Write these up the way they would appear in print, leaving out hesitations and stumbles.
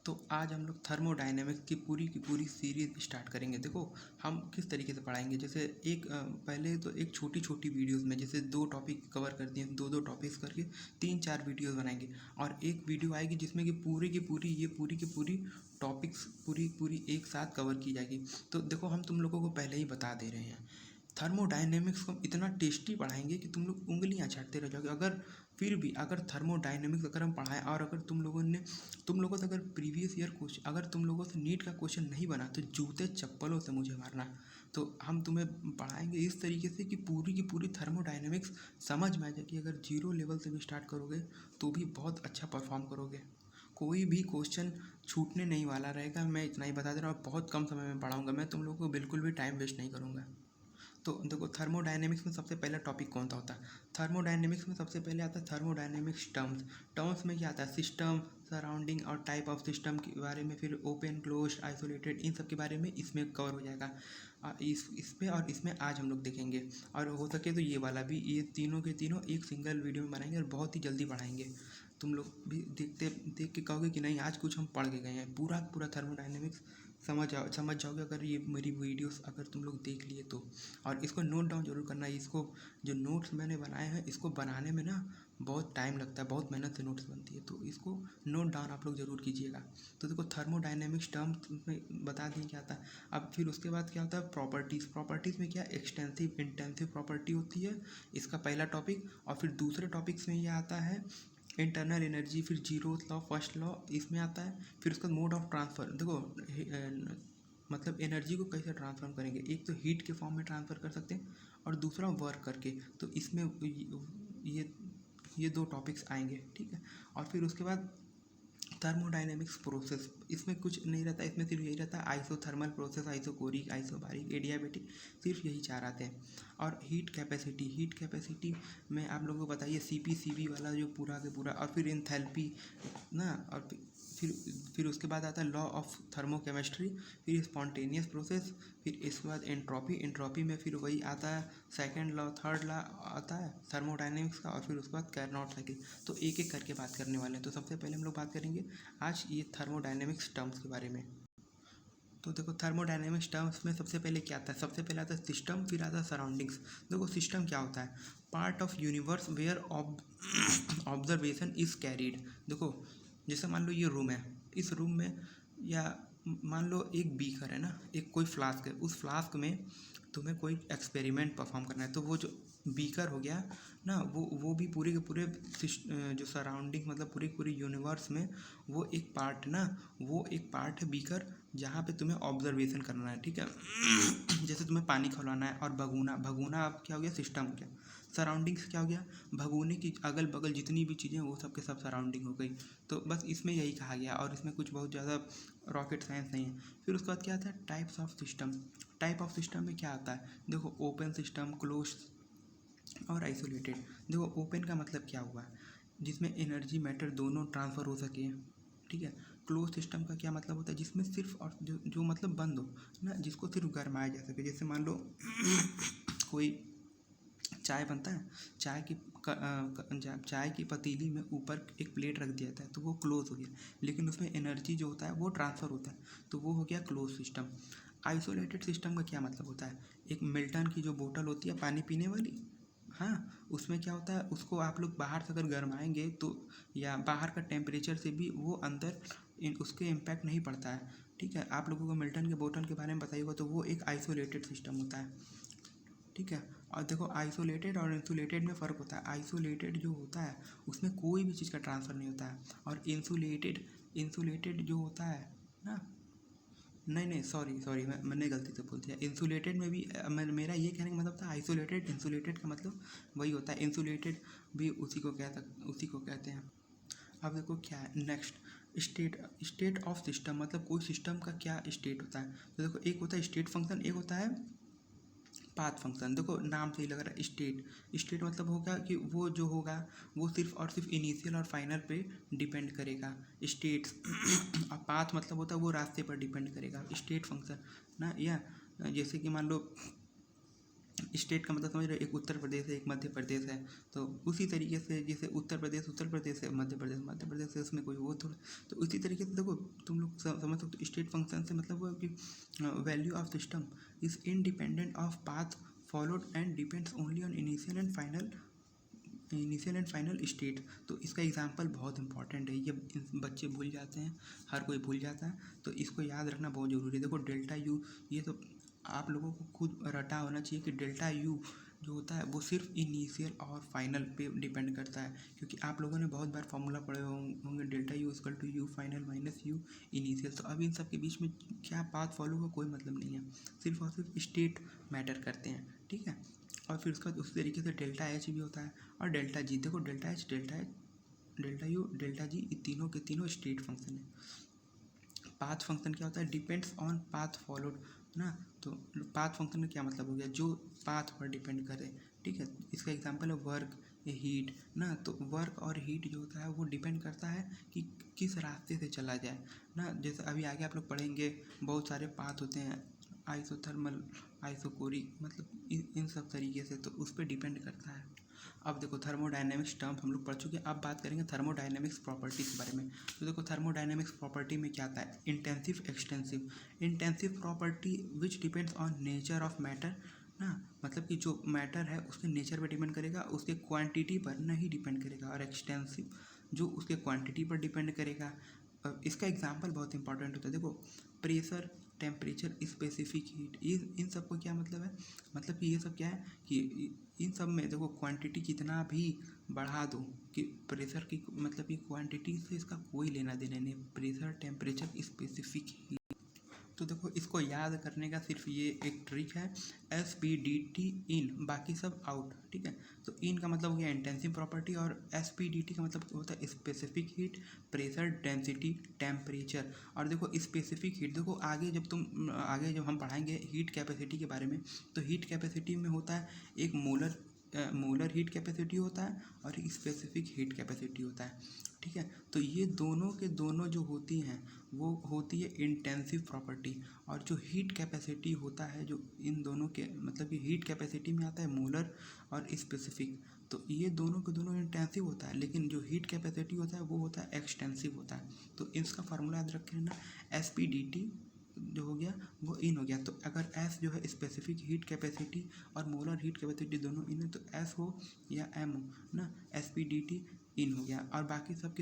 तो आज हम लोग थर्मोडायनेमिक्स की पूरी सीरीज स्टार्ट करेंगे। देखो हम किस तरीके से पढ़ाएंगे, जैसे पहले तो एक छोटी छोटी वीडियोस में जैसे 2 टॉपिक कवर कर दिए, 2 टॉपिक्स करके 3-4 वीडियोस बनाएंगे और एक वीडियो आएगी जिसमें कि पूरी की पूरी टॉपिक्स पूरी एक साथ कवर की जाएगी। तो देखो हम तुम लोगों को पहले ही बता दे रहे हैं, थर्मोडायनेमिक्स को हम इतना टेस्टी पढ़ाएंगे कि तुम लोग उंगलियां चाटते रह जाओगे। अगर थर्मोडायनेमिक्स अगर हम पढ़ाएं और अगर तुम लोगों से अगर प्रीवियस ईयर क्वेश्चन, अगर तुम लोगों से नीट का क्वेश्चन नहीं बना तो जूते चप्पलों से मुझे मारना। तो हम तुम्हें पढ़ाएंगे इस तरीके से कि पूरी की पूरी थर्मोडायनेमिक्स समझ में आ जाएगी। अगर जीरो लेवल से भी स्टार्ट करोगे तो भी बहुत अच्छा परफॉर्म करोगे, कोई भी क्वेश्चन छूटने नहीं वाला रहेगा। मैं इतना ही बता दे रहा हूँ, बहुत कम समय में पढ़ाऊँगा, मैं तुम लोगों को बिल्कुल भी टाइम वेस्ट नहीं करूँगा। तो देखो थर्मोडायनेमिक्स में सबसे पहला टॉपिक कौन सा होता है? थर्मोडायनेमिक्स में सबसे पहले आता है थर्मोडायनेमिक्स टर्म्स। टर्म्स में क्या आता है? सिस्टम, सराउंडिंग और टाइप ऑफ सिस्टम के बारे में, फिर ओपन, क्लोज्ड, आइसोलेटेड, इन सब के बारे में इसमें कवर हो जाएगा। इस पे और इसमें आज हम लोग देखेंगे, और हो सके तो ये वाला भी, ये तीनों के तीनों एक सिंगल वीडियो में बनाएंगे और बहुत ही जल्दी पढ़ाएंगे। तुम लोग भी देख के कहोगे कि नहीं आज कुछ हम पढ़ के गए हैं। पूरा थर्मोडायनेमिक्स समझ जाओगे अगर ये मेरी वीडियोस अगर तुम लोग देख लिए तो। और इसको नोट डाउन जरूर करना है। इसको जो नोट्स मैंने बनाए हैं इसको बनाने में ना बहुत टाइम लगता है, बहुत मेहनत से नोट्स बनती है, तो इसको नोट डाउन आप लोग ज़रूर कीजिएगा। तो देखो थर्मोडायनेमिक्स टर्म्स में बता दिए क्या आता है। अब फिर उसके बाद क्या होता है? प्रॉपर्टीज़ में क्या एक्सटेंसिव इंटेंसिव प्रॉपर्टी होती है, इसका पहला टॉपिक। और फिर दूसरे टॉपिक्स में ये आता है इंटरनल एनर्जी, फिर जीरोथ लॉ, फर्स्ट लॉ इसमें आता है। फिर उसका मोड ऑफ ट्रांसफ़र, देखो मतलब एनर्जी को कैसे ट्रांसफर करेंगे, एक तो हीट के फॉर्म में ट्रांसफ़र कर सकते हैं और दूसरा वर्क करके। तो इसमें ये 2 टॉपिक्स आएंगे, ठीक है। और फिर उसके बाद थर्मोडायनेमिक्स प्रोसेस, इसमें कुछ नहीं रहता, इसमें सिर्फ यही रहता है isothermal process, isochoric, isobaric, adiabatic, सिर्फ यही 4 आते हैं। और हीट कैपेसिटी में आप लोगों को बताइए CP/CV वाला जो पूरा के पूरा। और फिर एंथैल्पी ना, और फिर उसके बाद आता है लॉ ऑफ थर्मोकेमिस्ट्री, फिर स्पॉन्टेनियस प्रोसेस, फिर इसके बाद एंट्रोपी में फिर वही आता है सेकंड लॉ, थर्ड लॉ आता है थर्मोडायनेमिक्स का। और फिर उसके बाद कार्नोट साइकिल। तो एक एक करके बात करने वाले हैं। तो सबसे पहले हम लोग बात करेंगे आज ये थर्मोडायनेमिक्स टर्म्स के बारे में। तो देखो थर्मोडायनेमिक्स टर्म्स में सबसे पहले क्या आता है? सबसे पहले आता है सिस्टम, फिर आता है सराउंडिंग्स। देखो सिस्टम क्या होता है? Part of universe where observation is carried. देखो जैसे मान लो ये रूम है, इस रूम में, या मान लो एक बीकर है ना, एक कोई फ्लास्क है, उस फ्लास्क में तुम्हें कोई एक्सपेरिमेंट परफॉर्म करना है। तो वो जो बीकर हो गया ना, वो भी पूरे के पूरे जो सराउंडिंग मतलब पूरी यूनिवर्स में वो एक पार्ट ना, वो एक पार्ट है बीकर, जहाँ पे तुम्हें ऑब्जर्वेशन करना है, ठीक है। जैसे तुम्हें पानी खौलाना है। और भगोना अब क्या हो गया? सिस्टम हो गया। सराउंडिंग्स क्या हो गया? भगोने की अगल बगल जितनी भी चीज़ें वो सब के सब सराउंडिंग हो गई। तो बस इसमें यही कहा गया और इसमें कुछ बहुत ज़्यादा रॉकेट साइंस नहीं है। फिर उसके बाद क्या आता है? Types of system. Type of system में क्या आता है? देखो ओपन सिस्टम, क्लोज और आइसोलेटेड। देखो ओपन का मतलब क्या हुआ? जिसमें एनर्जी मैटर दोनों ट्रांसफ़र हो सके, ठीक है। क्लोज सिस्टम का क्या मतलब होता है? जिसमें सिर्फ और जो मतलब बंद हो ना, जिसको सिर्फ गरमाया जा सके। जैसे मान लो कोई चाय बनता है, चाय की पतीली में ऊपर एक प्लेट रख दिया जाता है तो वो क्लोज हो गया, लेकिन उसमें एनर्जी जो होता है वो ट्रांसफ़र होता है, तो वो हो गया क्लोज सिस्टम। आइसोलेटेड सिस्टम का क्या मतलब होता है? एक मिल्टन की जो बोतल होती है पानी पीने वाली, हाँ, उसमें क्या होता है, उसको आप लोग बाहर से अगर गरमाएंगे तो, या बाहर का टेम्परेचर से भी वो अंदर उसके इम्पैक्ट नहीं पड़ता है, ठीक है। आप लोगों को मिल्टन के बोतल के बारे में बताइए होगा, तो वो एक आइसोलेटेड सिस्टम होता है, ठीक है। और देखो आइसोलेटेड और इंसुलेटेड में फ़र्क होता है। आइसोलेटेड जो होता है उसमें कोई भी चीज़ का ट्रांसफ़र नहीं होता है, और इंसुलेटेड जो होता है ना, नहीं सॉरी मैंने गलती से बोल दिया। इंसुलेटेड में भी मेरा ये कहने का मतलब था आइसोलेटेड, इंसुलेटेड का मतलब वही होता है। इंसुलेटेड भी उसी को कहते हैं। अब देखो क्या है नेक्स्ट, स्टेट ऑफ सिस्टम, मतलब कोई सिस्टम का क्या स्टेट होता है। तो देखो एक होता है स्टेट फंक्शन, एक होता है पाथ फंक्शन। देखो नाम से ही लग रहा है स्टेट मतलब होगा कि वो जो होगा वो सिर्फ और सिर्फ इनिशियल और फाइनल पे डिपेंड करेगा, स्टेट्स। और पाथ मतलब होता है वो रास्ते पर डिपेंड करेगा, स्टेट फंक्शन ना। या जैसे कि मान लो स्टेट का मतलब समझ रहे हो, एक उत्तर प्रदेश है, एक मध्य प्रदेश है, तो उसी तरीके से जैसे उत्तर प्रदेश है, मध्य प्रदेश है, उसमें कोई वो थोड़ा, तो उसी तरीके से देखो तुम लोग समझ सकते हो स्टेट फंक्शन से मतलब वो कि value of system is independent of path followed and depends only on initial and final state. तो इसका एग्जांपल बहुत इंपॉर्टेंट है, ये बच्चे भूल जाते हैं, हर कोई भूल जाता है, तो इसको याद रखना बहुत ज़रूरी है। देखो डेल्टा यू, ये तो आप लोगों को खुद रटा होना चाहिए कि डेल्टा यू जो होता है वो सिर्फ इनिशियल और फाइनल पे डिपेंड करता है, क्योंकि आप लोगों ने बहुत बार फॉर्मूला पढ़े होंगे, delta U equal to U final minus U initial. तो अब इन सब के बीच में क्या पाथ फॉलो का कोई मतलब नहीं है, सिर्फ और सिर्फ स्टेट मैटर करते हैं, ठीक है। और फिर उसका उस तरीके से डेल्टा एच भी होता है और डेल्टा जी। देखो delta H, delta U, delta G, ये तीनों के तीनों स्टेट फंक्शन है। पाथ फंक्शन क्या होता है, डिपेंड्स ऑन पाथ फॉलोड ना, तो पाथ फंक्शन का क्या मतलब हो गया, जो पाथ पर डिपेंड करे, ठीक है। इसका एग्जांपल है वर्क, हीट ना, तो वर्क और हीट जो होता है वो डिपेंड करता है कि किस रास्ते से चला जाए ना। जैसे अभी आगे आप लोग पढ़ेंगे बहुत सारे पाथ होते हैं, आइसोथर्मल, आइसोकोरिक, मतलब इन सब तरीके से, तो उस पर डिपेंड करता है। अब देखो थर्मोडायनेमिक्स टर्म हम लोग पढ़ चुके हैं, अब बात करेंगे थर्मोडायनेमिक्स प्रॉपर्टी के बारे में। तो देखो थर्मोडायनेमिक्स प्रॉपर्टी में क्या आता है, intensive extensive. Intensive property which depends on nature of matter ना, मतलब कि जो मैटर है उसके नेचर पर डिपेंड करेगा, उसके क्वांटिटी पर नहीं डिपेंड करेगा। और एक्सटेंसिव जो उसके क्वांटिटी पर डिपेंड करेगा। इसका एग्जांपल बहुत इंपॉर्टेंट होता है, देखो प्रेशर, टेम्परेचर, स्पेसिफिक हीट, इन सब को क्या मतलब है, मतलब कि ये सब क्या है कि इन सब में देखो क्वांटिटी कितना भी बढ़ा दो, कि प्रेशर की मतलब कि क्वांटिटी से इसका कोई लेना देना नहीं, प्रेशर, टेम्परेचर, स्पेसिफिक हीट। तो देखो इसको याद करने का सिर्फ ये एक ट्रिक है, SPDT इन, बाकी सब आउट, ठीक है। तो इन का मतलब हो गया इंटेंसिव प्रॉपर्टी, और SPDT का मतलब होता है specific heat, pressure, density, temperature. और देखो स्पेसिफिक हीट, देखो आगे जब हम पढ़ाएंगे हीट कैपेसिटी के बारे में, तो हीट कैपेसिटी में होता है एक मोलर हीट कैपेसिटी होता है और एक स्पेसिफिक हीट कैपेसिटी होता है, ठीक है। तो ये दोनों के दोनों जो होती हैं वो होती है इंटेंसिव प्रॉपर्टी। और जो हीट कैपेसिटी होता है, जो इन दोनों के मतलब कि हीट कैपेसिटी में आता है मोलर और स्पेसिफिक, तो ये दोनों के दोनों इंटेंसिव होता है, लेकिन जो हीट कैपेसिटी होता है वो होता है एक्सटेंसिव होता है। तो इसका फार्मूला याद रख लेना, SPDT जो हो गया वो इन हो गया। तो अगर S जो है स्पेसिफिक हीट कैपेसिटी और मोलर हीट कैपेसिटी दोनों इन है, तो S हो या M हो ना, SPDT इन हो गया। और बाकी सब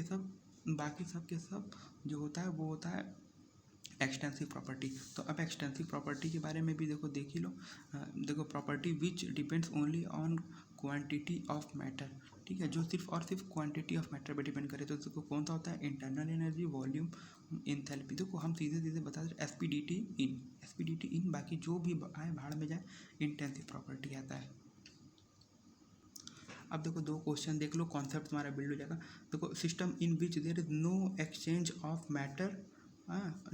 के सब जो होता है वो होता है एक्सटेंसिव प्रॉपर्टी। तो अब एक्सटेंसिव प्रॉपर्टी के बारे में भी देखो देख ही लो। देखो property which depends only on quantity of matter, ठीक है, जो सिर्फ और सिर्फ क्वांटिटी ऑफ मैटर पर डिपेंड करे। तो इसको कौन सा होता है, इंटरनल एनर्जी, वॉल्यूम, इंथैल्पी। देखो हम सीधे बता दें SPDT इन, बाकी जो भी आए भाड़ में जाए, इंटेंसिव प्रॉपर्टी आता है। अब देखो दो क्वेश्चन देख लो, कॉन्सेप्ट तुम्हारा बिल्ड हो जाएगा। देखो system in which there is no exchange of matter,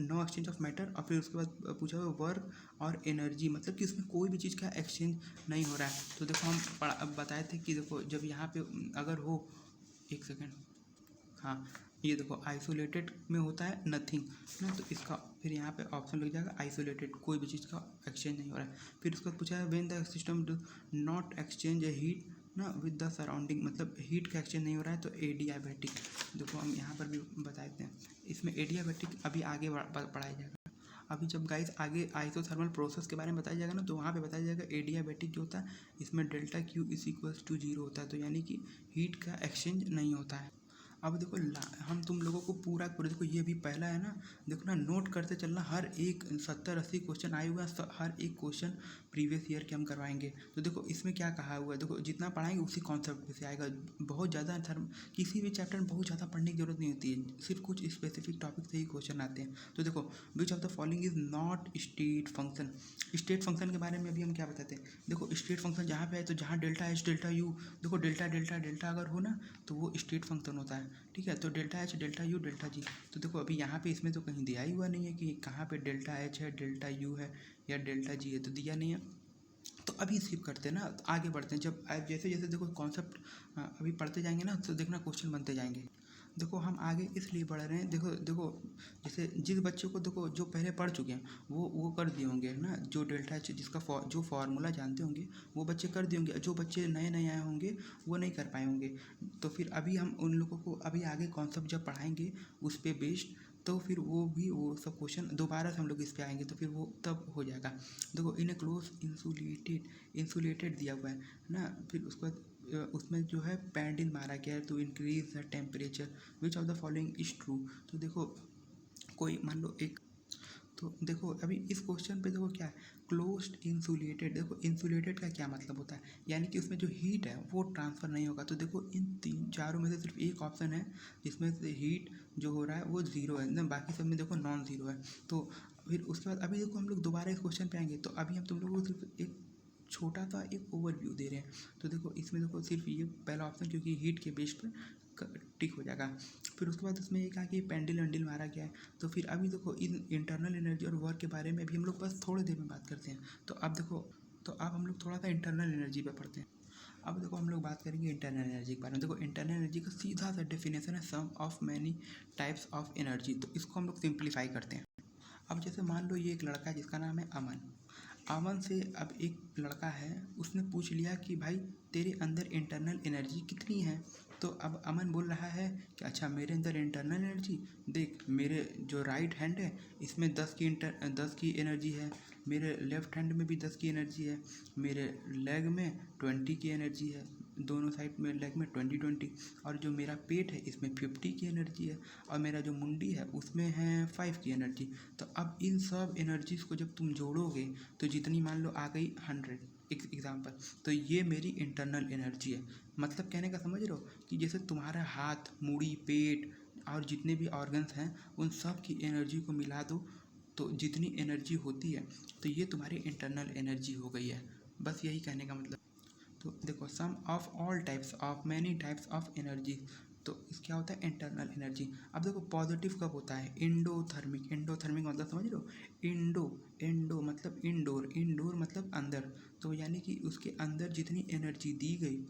no exchange of matter, और फिर उसके बाद पूछा हुआ वर्क और एनर्जी, मतलब कि उसमें कोई भी चीज़ का एक्सचेंज नहीं हो रहा है। तो देखो हम बताए थे कि देखो जब यहाँ पे अगर हो, एक सेकेंड, हाँ ये देखो आइसोलेटेड में होता है नथिंग ना, तो इसका फिर यहाँ पे ऑप्शन लग जाएगा आइसोलेटेड, कोई भी चीज़ का एक्सचेंज नहीं हो रहा है। फिर उसका पूछा है when the system do not exchange A heat ना विद द सराउंडिंग, मतलब हीट का एक्सचेंज नहीं हो रहा है, तो एडियाबैटिक। देखो हम यहाँ पर भी बता देते हैं, इसमें एडियाबैटिक अभी आगे पढ़ाया जाएगा। अभी जब गाइस आगे आइसोथर्मल प्रोसेस के बारे में बताया जाएगा ना, तो वहाँ पे बताया जाएगा एडियाबैटिक जो होता है, इसमें delta Q is equals to 0 होता है, तो यानी कि हीट का एक्सचेंज नहीं होता है। अब देखो हम तुम लोगों को पूरा देखो ये भी पहला है ना, देखो ना नोट करते चलना, हर एक 70-80 क्वेश्चन आए हुए हैं, हर एक क्वेश्चन प्रीवियस ईयर के हम करवाएंगे। तो देखो इसमें क्या कहा हुआ है, देखो जितना पढ़ाएंगे उसी कॉन्सेप्ट पे से आएगा। बहुत ज़्यादा किसी भी चैप्टर में बहुत ज़्यादा पढ़ने की जरूरत नहीं होती है, सिर्फ कुछ स्पेसिफिक टॉपिक से ही क्वेश्चन आते हैं। तो देखो विच of the following is not state function. State function के बारे में अभी हम क्या बताते हैं, देखो स्टेट फंक्शन जहाँ पे है, तो जहाँ डेल्टा एच डेल्टा यू, देखो डेल्टा अगर हो ना तो वो स्टेट फंक्शन होता है, ठीक है। तो delta H, delta U, delta G. तो देखो अभी यहाँ पे इसमें तो कहीं दिया ही हुआ नहीं है कि कहाँ पे डेल्टा एच है, डेल्टा यू है या डेल्टा जी है, तो दिया नहीं है। तो अभी स्किप करते हैं ना, तो आगे बढ़ते हैं। जब जैसे जैसे देखो कॉन्सेप्ट अभी पढ़ते जाएंगे ना, तो देखना क्वेश्चन बनते जाएंगे। देखो हम आगे इसलिए बढ़ रहे हैं, देखो देखो जैसे जिस बच्चे को देखो जो पहले पढ़ चुके हैं वो कर दिए होंगे ना, जो डेल्टा एच जिसका जो फार्मूला जानते होंगे वो बच्चे कर दिए होंगे, जो बच्चे नए नए आए होंगे वो नहीं कर पाए होंगे। तो फिर अभी हम उन लोगों को अभी आगे कॉन्सेप्ट जब पढ़ाएंगे उस पर बेस्ड, तो फिर वो सब क्वेश्चन दोबारा से हम लोग इस पे आएंगे तो फिर वो तब हो जाएगा। देखो इन ए क्लोज इंसुलेटेड दिया हुआ है ना, फिर उसके बाद उसमें जो है पैंडिल मारा गया है to increase the temperature which of the following is true. तो देखो कोई मान लो एक, तो देखो अभी इस क्वेश्चन पे देखो क्या है, क्लोज्ड इंसुलेटेड। देखो इंसुलेटेड का क्या मतलब होता है, यानी कि उसमें जो हीट है वो ट्रांसफ़र नहीं होगा। तो देखो इन तीन चारों में से सिर्फ एक ऑप्शन है जिसमें से हीट जो हो रहा है वो ज़ीरो है ना, बाकी सब में देखो नॉन ज़ीरो है। तो फिर उसके बाद अभी देखो हम लोग दोबारा इस क्वेश्चन पे आएंगे, तो अभी हम तुम लोगों को सिर्फ एक छोटा सा एक ओवरव्यू दे रहे हैं। तो देखो इसमें देखो सिर्फ ये पहला ऑप्शन क्योंकि हीट के बेस पर टिक हो जाएगा। फिर उसके बाद उसमें एक आके पेंडिल वंडिल मारा गया है। तो फिर अभी देखो इन इंटरनल एनर्जी और वर्क के बारे में भी हम लोग बस थोड़ी देर में बात करते हैं। तो अब देखो, तो अब हम लोग थोड़ा सा इंटरनल एनर्जी पे पढ़ते हैं। अब देखो हम लोग बात करेंगे इंटरनल एनर्जी के बारे में। देखो इंटरनल एनर्जी का सीधा सा डेफिनेशन है sum of many types of energy. तो इसको हम लोग सिंप्लीफाई करते हैं। अब जैसे मान लो ये एक लड़का है जिसका नाम है अमन। अमन से अब एक लड़का है, उसने पूछ लिया कि भाई तेरे अंदर इंटरनल एनर्जी कितनी है। तो अब अमन बोल रहा है कि अच्छा मेरे अंदर इंटरनल एनर्जी देख, मेरे जो राइट हैंड है इसमें 10 की एनर्जी है, मेरे लेफ्ट हैंड में भी 10 की एनर्जी है, मेरे लेग में 20 की एनर्जी है, दोनों साइड में लेग में 20 और जो मेरा पेट है इसमें 50 की एनर्जी है, और मेरा जो मुंडी है उसमें है 5 की एनर्जी। तो अब इन सब एनर्जीज़ को जब तुम जोड़ोगे तो जितनी मान लो आ गई 100 एग्जाम्पल, तो ये मेरी इंटरनल एनर्जी है। मतलब कहने का समझ रहे हो कि जैसे तुम्हारा हाथ, मूड़ी, पेट और जितने भी ऑर्गन्स हैं उन सब की एनर्जी को मिला दो तो जितनी एनर्जी होती है तो ये तुम्हारी इंटरनल एनर्जी हो गई है। बस यही कहने का मतलब। तो देखो sum of all types of many types of energy, तो इस क्या होता है इंटरनल एनर्जी। अब देखो पॉजिटिव कब होता है, इंडोथर्मिक। इंडोथर्मिक मतलब समझ लो, इंडो मतलब इंडोर, इंडोर मतलब अंदर। तो यानी कि उसके अंदर जितनी एनर्जी दी गई,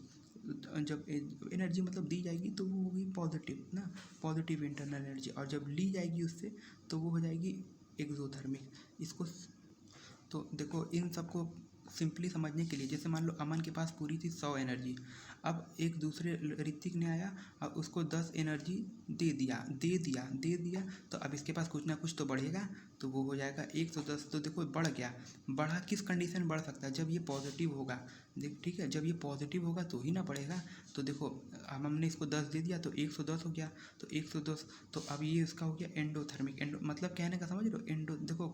जब एनर्जी मतलब दी जाएगी तो वो होगी पॉजिटिव ना, पॉजिटिव इंटरनल एनर्जी। और जब ली जाएगी उससे तो वो हो जाएगी एक्सोथर्मिक। इसको तो देखो इन सबको सिंपली समझने के लिए, जैसे मान लो अमन के पास पूरी थी 100 एनर्जी, अब एक दूसरे ऋतिक ने आया और उसको 10 एनर्जी दे दिया तो अब इसके पास कुछ ना कुछ तो बढ़ेगा, तो वो हो जाएगा 110। तो देखो बढ़ गया, बढ़ा किस कंडीशन में बढ़ सकता है, जब ये पॉजिटिव होगा। देख ठीक है, जब ये पॉजिटिव होगा तो ही ना बढ़ेगा। तो देखो अब हमने इसको 10 दे दिया तो 110 हो गया, तो 110। तो अब ये इसका हो गया एंडोथर्मिक। मतलब कहने का समझ लो, एंडो देखो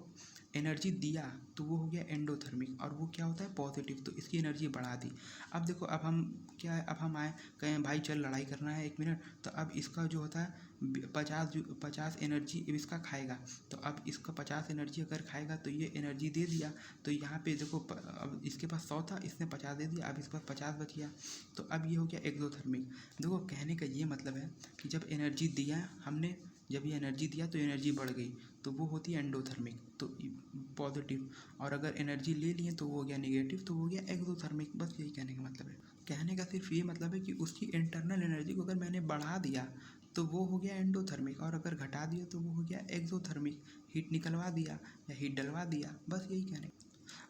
एनर्जी दिया तो वो हो गया एंडोथर्मिक, और वो क्या होता है पॉजिटिव, तो इसकी एनर्जी बढ़ा दी। अब देखो अब हम क्या है, अब हम आए कहें भाई चल लड़ाई करना है 1 मिनट, तो अब इसका जो होता है 50 एनर्जी इसका खाएगा। तो अब इसका 50 एनर्जी अगर खाएगा तो ये एनर्जी दे दिया। तो यहाँ पे देखो अब इसके पास 100 था, इसने 50 दे दिया, अब इसके पास 50 बच गया। तो अब ये हो गया एक्सोथर्मिक। देखो कहने का ये मतलब है कि जब एनर्जी दिया हमने, जब ये एनर्जी दिया तो एनर्जी बढ़ गई, तो वो होती है एंडोथर्मिक, तो पॉजिटिव। और अगर एनर्जी ले लिए तो वो हो गया नेगेटिव, तो वो हो गया एक्सोथर्मिक। बस यही कहने का मतलब है। कहने का सिर्फ ये मतलब है कि उसकी इंटरनल एनर्जी को अगर मैंने बढ़ा दिया तो वो हो गया एंडोथर्मिक, और अगर घटा दिया तो वो हो गया एक्सोथर्मिक। हीट निकलवा दिया या हीट डलवा दिया, बस यही कहने।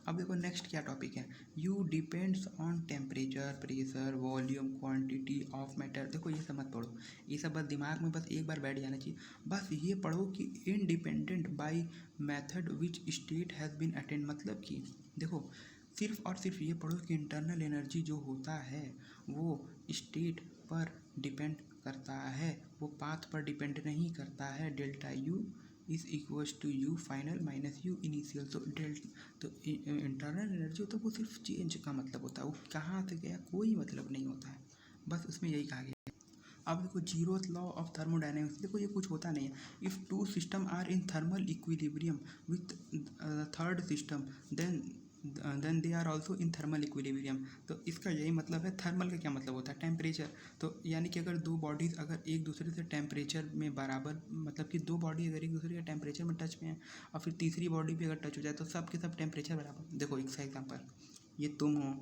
अब देखो नेक्स्ट क्या टॉपिक है, you depends on temperature, pressure, volume, quantity of matter. देखो ये सब मत पढ़ो, ये सब बस दिमाग में बस एक बार बैठ जाना चाहिए। बस ये पढ़ो कि independent by method which state has been attend. मतलब कि देखो सिर्फ और सिर्फ ये पढ़ो कि इंटरनल एनर्जी जो होता है वो स्टेट पर डिपेंड करता है, वो पाथ पर डिपेंड नहीं करता है। Delta U is equals to U final minus U initial. तो इंटरनल एनर्जी तो वो सिर्फ चेंज का मतलब होता है, वो कहाँ से गया कोई मतलब नहीं होता है, बस उसमें यही कहा गया है। अब देखो जीरोथ लॉ ऑफ थर्मोडायनेमिक्स, देखो ये कुछ होता नहीं है। If two system are in thermal equilibrium with third system then they are also in thermal equilibrium. तो इसका यही मतलब है। थर्मल का क्या मतलब होता है, टेम्परेचर। तो यानी कि अगर दो बॉडीज़ अगर एक दूसरे से टेम्परेचर में बराबर, मतलब कि दो बॉडी अगर एक दूसरे के टेम्परेचर में टच में है और फिर तीसरी बॉडी भी अगर टच हो जाए तो सब के सब टेम्परेचर बराबर। देखो एक सा एग्जाम्पल, ये तुम हो,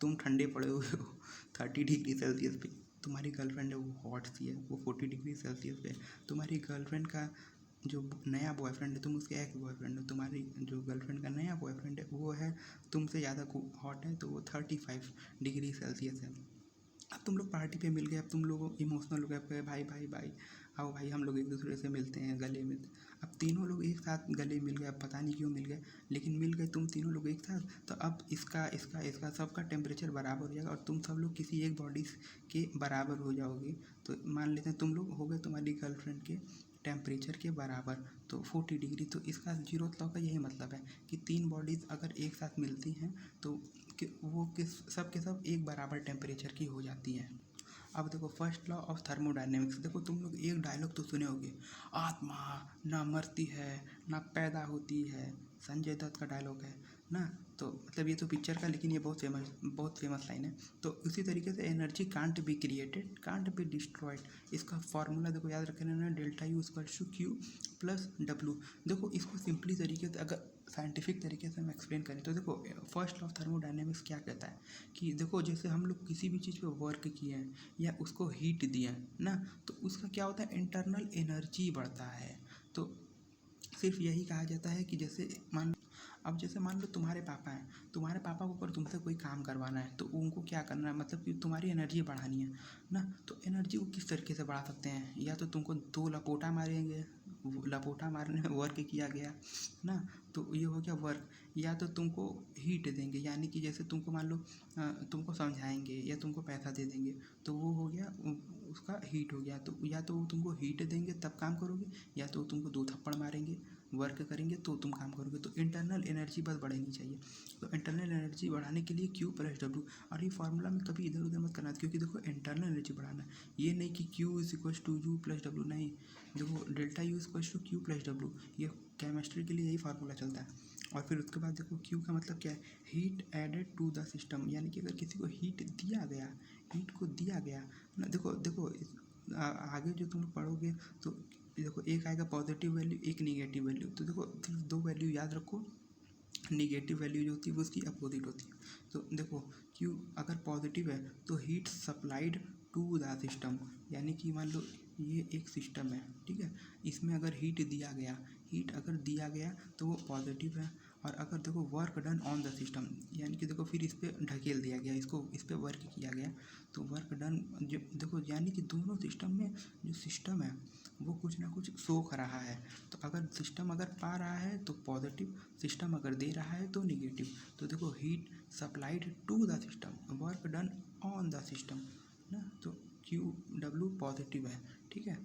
तुम ठंडे पड़े हुए हो 30 डिग्री सेल्सियस पे, तुम्हारी गर्लफ्रेंड है वो हॉट सी है, वो 40 डिग्री सेल्सियस पे है। तुम्हारी गर्लफ्रेंड का जो नया बॉयफ्रेंड है, तुम उसके एक्स बॉयफ्रेंड हो, तुम्हारी जो गर्लफ्रेंड का नया बॉयफ्रेंड है वो है तुमसे ज़्यादा हॉट है, तो वो 35 डिग्री सेल्सियस है। अब तुम लोग पार्टी पे मिल गए, अब तुम लोग इमोशनल हो गए, अब भाई भाई भाई आओ भाई हम लोग एक दूसरे से मिलते हैं, गले में। अब तीनों लोग एक साथ गले मिल गए, अब पता नहीं क्यों मिल गए, लेकिन मिल गए तुम तीनों लोग एक साथ। तो अब इसका इसका इसका सबका टेम्परेचर बराबर हो जाएगा और तुम सब लोग किसी एक बॉडी के बराबर हो जाओगे। तो मान लेते हैं तुम लोग हो गए तुम्हारी गर्लफ्रेंड के टेम्परेचर के बराबर, तो 40 डिग्री। तो इसका जीरोथ लॉ का यही मतलब है कि तीन बॉडीज़ अगर एक साथ मिलती हैं तो वो सब के सब एक बराबर टेम्परेचर की हो जाती हैं। अब देखो फर्स्ट लॉ ऑफ थर्मोडायनेमिक्स, देखो तुम लोग एक डायलॉग तो सुने होगे, आत्मा ना मरती है ना पैदा होती है, संजय दत्त का डायलॉग है ना। तो मतलब ये तो पिक्चर का, लेकिन ये बहुत फेमस लाइन है। तो उसी तरीके से energy can't be created can't be destroyed. इसका फॉर्मूला देखो याद रखना ना, delta U equals to Q plus W. देखो इसको सिंपली तरीके से अगर साइंटिफिक तरीके से हम एक्सप्लेन करें तो देखो फर्स्ट लॉ ऑफ थर्मोडायनेमिक्स क्या कहता है कि देखो जैसे हम लोग किसी भी चीज़ पे वर्क किए हैं या उसको हीट दिया है ना, तो उसका क्या होता है, इंटरनल एनर्जी बढ़ता है। तो सिर्फ यही कहा जाता है कि जैसे मान लो तुम्हारे पापा हैं, तुम्हारे पापा को अगर तुमसे कोई काम करवाना है तो उनको क्या करना है, मतलब कि तुम्हारी एनर्जी बढ़ानी है ना। तो एनर्जी को किस तरीके से बढ़ा सकते हैं, या तो तुमको 2 लपोटा मारेंगे, लपोटा मारने में वर्क किया गया ना, तो ये हो गया वर्क। या तो तुमको हीट देंगे, यानी कि जैसे तुमको मान लो तुमको समझाएंगे या तुमको पैसा दे देंगे, तो वो हो गया उसका हीट हो गया। तो या तो वो तुमको हीट देंगे तब काम करोगे, या तो तुमको 2 थप्पड़ मारेंगे वर्क करेंगे तो तुम काम करोगे। तो इंटरनल एनर्जी बस बढ़नी चाहिए। तो इंटरनल एनर्जी बढ़ाने के लिए क्यू प्लस डब्लू, और ये फार्मूला में कभी इधर उधर मत करना, क्योंकि देखो इंटरनल एनर्जी बढ़ाना है, ये नहीं कि Q is equal to U plus W, नहीं। देखो delta U is equal to Q plus W, ये केमिस्ट्री के लिए यही फार्मूला चलता है। और फिर उसके बाद देखो क्यू का मतलब क्या है, heat added to the system, यानी कि अगर किसी को हीट दिया गया, हीट को दिया गया ना, देखो देखो आगे जो तुम पढ़ोगे तो देखो एक आएगा पॉजिटिव वैल्यू, एक निगेटिव वैल्यू। तो देखो सिर्फ 2 वैल्यू याद रखो, निगेटिव वैल्यू जो होती है वो उसकी अपोजिट होती है। तो देखो क्यू अगर पॉजिटिव है तो heat supplied to the system, यानी कि मान लो ये एक सिस्टम है, ठीक है, इसमें अगर हीट दिया गया तो वो पॉजिटिव है। और अगर देखो work done on the system, यानी कि देखो फिर इस पर ढकेल दिया गया, इस पर वर्क किया गया, तो वर्क डन जो देखो, यानी कि दोनों सिस्टम में जो सिस्टम है वो कुछ ना कुछ शो कर रहा है। तो अगर सिस्टम अगर पा रहा है तो पॉजिटिव, सिस्टम अगर दे रहा है तो निगेटिव। तो देखो heat supplied to the system, work done on the system ना, तो क्यू डब्लू पॉजिटिव है, ठीक है।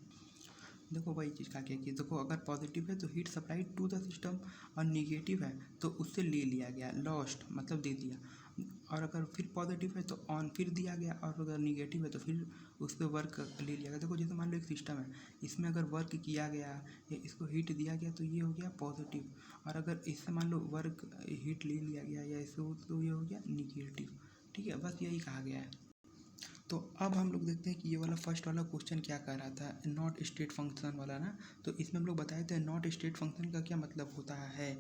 देखो वही चीज़ का क्या कि देखो अगर पॉजिटिव है तो heat supplied to the system, और निगेटिव है तो उससे ले लिया गया, लॉस्ट मतलब दे दिया। और अगर फिर पॉजिटिव है तो ऑन फिर दिया गया, और अगर निगेटिव है तो फिर उस पर वर्क ले लिया गया। देखो जैसे मान लो एक सिस्टम है, इसमें अगर वर्क किया गया या इसको हीट दिया गया तो ये हो गया पॉजिटिव, और अगर इससे मान लो वर्क हीट ले लिया गया या इससे तो ये हो गया निगेटिव, ठीक है। बस यही कहा गया है। तो अब हम लोग देखते हैं कि ये वाला फर्स्ट वाला क्वेश्चन क्या कह रहा था, नॉट स्टेट फंक्शन वाला ना। तो इसमें हम लोग बताए थे नॉट स्टेट फंक्शन का क्या मतलब होता है।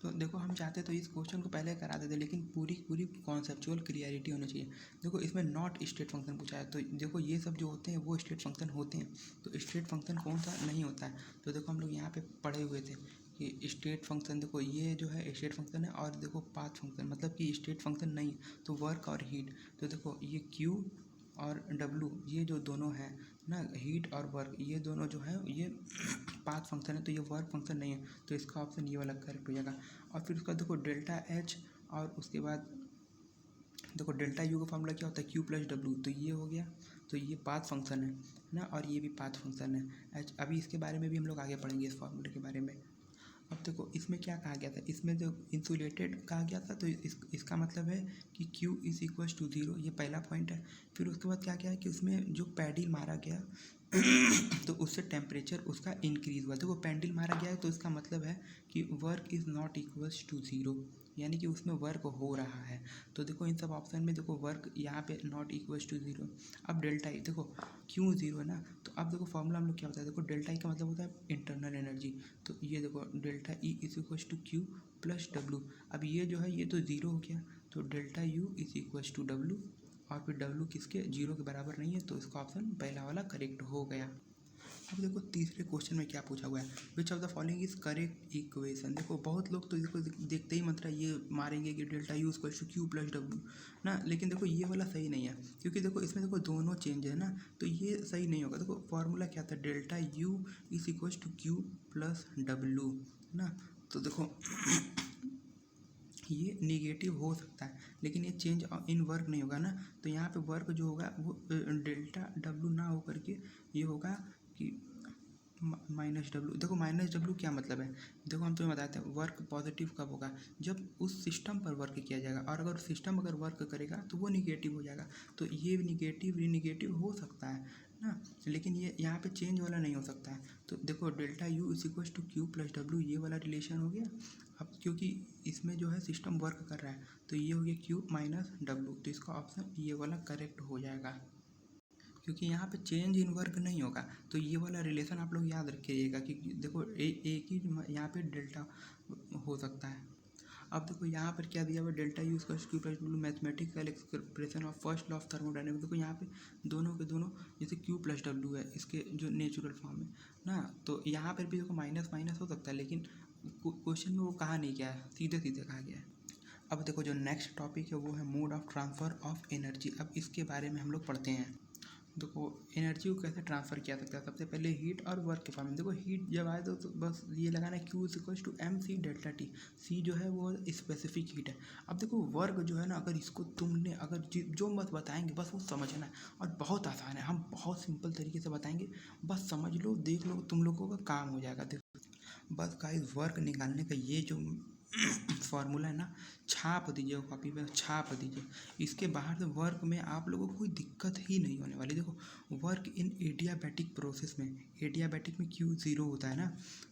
तो देखो हम चाहते तो इस क्वेश्चन को पहले करा देते, लेकिन पूरी पूरी कॉन्सेप्चुअल क्लियरिटी होनी चाहिए। देखो इसमें नॉट स्टेट फंक्शन पूछा है, तो देखो ये सब जो होते हैं वो स्टेट फंक्शन होते हैं। तो स्टेट फंक्शन कौन सा नहीं होता है, तो देखो हम लोग यहाँ पे पढ़े हुए थे कि स्टेट फंक्शन, देखो ये जो है स्टेट फंक्शन है, और देखो पाथ फंक्शन मतलब कि स्टेट फंक्शन नहीं, तो वर्क और हीट। तो देखो ये क्यू और डब्लू ये जो दोनों हैं ना, हीट और वर्क, ये दोनों जो है ये पाथ फंक्शन है, तो ये वर्क फंक्शन नहीं है। तो इसका ऑप्शन ये वाला करेक्ट हो जाएगा। और फिर उसका देखो डेल्टा एच, और उसके बाद देखो डेल्टा यू का फॉर्मूला क्या होता है, क्यू प्लस डब्लू, तो ये हो गया। तो ये पाथ फंक्शन है ना, और ये भी पाथ फंक्शन है एच। अभी इसके बारे में भी हम लोग आगे पढ़ेंगे, इस फॉर्मूले के बारे में। अब देखो इसमें क्या कहा गया था, इसमें जो इंसुलेटेड कहा गया था, तो इसका मतलब है कि Q इज इक्वल टू 0, ये पहला पॉइंट है। फिर उसके बाद क्या क्या है कि उसमें जो पैडिल मारा गया तो उससे टेम्परेचर उसका इंक्रीज़ हुआ। देखो पैडिल मारा गया है तो इसका मतलब है कि work is not equals to 0, यानी कि उसमें वर्क हो रहा है। तो देखो इन सब ऑप्शन में देखो वर्क यहाँ पे नॉट इक्वल्स टू 0। अब डेल्टा ई देखो क्यों 0 है ना, तो अब देखो फॉर्मूला हम लोग क्या होता है, देखो डेल्टा ई का मतलब होता है इंटरनल एनर्जी। तो ये देखो delta E is equals to Q plus W. अब ये जो है ये तो 0 हो गया, तो delta U is equals to W, और फिर डब्ल्यू किसके 0 के बराबर नहीं है, तो इसका ऑप्शन पहला वाला करेक्ट हो गया। अब देखो तीसरे क्वेश्चन में क्या पूछा हुआ है, विच of the following is correct equation. देखो बहुत लोग तो इसको देखते ही मतलब ये मारेंगे कि delta U equal to Q plus W ना, लेकिन देखो ये वाला सही नहीं है, क्योंकि देखो इसमें देखो दोनों चेंज है ना, तो ये सही नहीं होगा। देखो फॉर्मूला क्या था, delta U is equal to Q plus W ना, तो देखो ये निगेटिव हो सकता है, लेकिन ये चेंज इन वर्क नहीं होगा ना, तो यहाँ पे वर्क जो होगा वो डेल्टा डब्ल्यू ना हो करके ये होगा कि माइनस डब्ल्यू। देखो माइनस डब्ल्यू क्या मतलब है, देखो हम तुम्हें बताते हैं वर्क पॉजिटिव कब होगा, जब उस सिस्टम पर वर्क किया जाएगा, और अगर सिस्टम अगर वर्क करेगा तो वो निगेटिव हो जाएगा, तो ये निगेटिव हो सकता है ना, लेकिन ये यहाँ पे चेंज वाला नहीं हो सकता है। तो देखो delta U is equal to Q plus W, ये वाला रिलेशन हो गया। अब क्योंकि इसमें जो है सिस्टम वर्क कर रहा है, तो ये हो गया क्यू माइनस डब्ल्यू, तो इसका ऑप्शन ये वाला करेक्ट हो जाएगा, क्योंकि यहाँ पे चेंज इन वर्क नहीं होगा। तो ये वाला रिलेशन आप लोग याद रखिएगा कि देखो एक ही यहाँ पे डेल्टा हो सकता है। अब देखो यहाँ पर क्या दिया हुआ, delta U equal to Q plus W mathematical expression of first law of thermodynamics. देखो यहाँ पे दोनों के दोनों जैसे क्यू प्लस डब्ल्यू है इसके जो नेचुरल फॉर्म है ना, तो यहाँ पर भी देखो माइनस माइनस हो सकता है, लेकिन क्वेश्चन में वो कहा नहीं गया है, सीधे सीधे कहा गया है। अब देखो जो नेक्स्ट टॉपिक है वो है mode of transfer of energy. अब इसके बारे में हम लोग पढ़ते हैं। देखो एनर्जी को कैसे ट्रांसफ़र किया सकता है, सबसे पहले हीट और वर्क के फॉर्म में। देखो हीट जब आए तो बस ये लगाना है Q equal to M C delta T, C जो है वो स्पेसिफिक हीट है। अब देखो वर्क जो है ना, अगर इसको तुमने अगर जो मत बताएंगे बस वो समझना है, और बहुत आसान है, हम बहुत सिंपल तरीके से बताएंगे, बस समझ लो देख लो, तुम लोगों का काम हो जाएगा। देखो बस गाइस वर्क निकालने का ये जो फार्मूला है ना, छाप दीजिए कॉपी पे, छाप दीजिए, इसके बाहर से वर्क में आप लोगों को कोई दिक्कत ही नहीं होने वाली। देखो वर्क इन एडियाबैटिक प्रोसेस में, एडियाबैटिक में क्यू 0 होता है ना,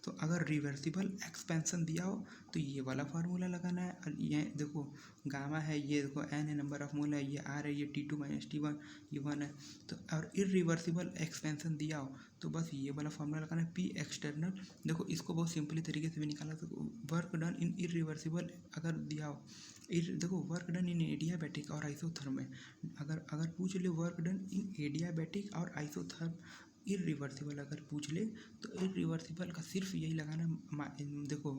तो अगर रिवर्सिबल एक्सपेंशन दिया हो तो ये वाला फार्मूला लगाना है। और ये देखो गामा है, ये देखो एन है नंबर ऑफ मोल है, ये आर है, ये T2 माइनस T1 ये 1 है। तो और इरिवर्सिबल एक्सपेंशन दिया हो तो बस ये वाला फार्मूला लगाना है, पी एक्सटर्नल। देखो इसको बहुत सिंपली तरीके से भी निकाला सकते, वर्क डन इन इरिवर्सिबल अगर दिया हो, देखो वर्क डन इन एडियाबैटिक और आइसोथर्म में, अगर पूछ ले वर्क डन इन एडियाबैटिक और आइसोथर्म इरिवर्सिबल अगर पूछ ले, तो इरिवर्सिबल का सिर्फ यही लगाना। देखो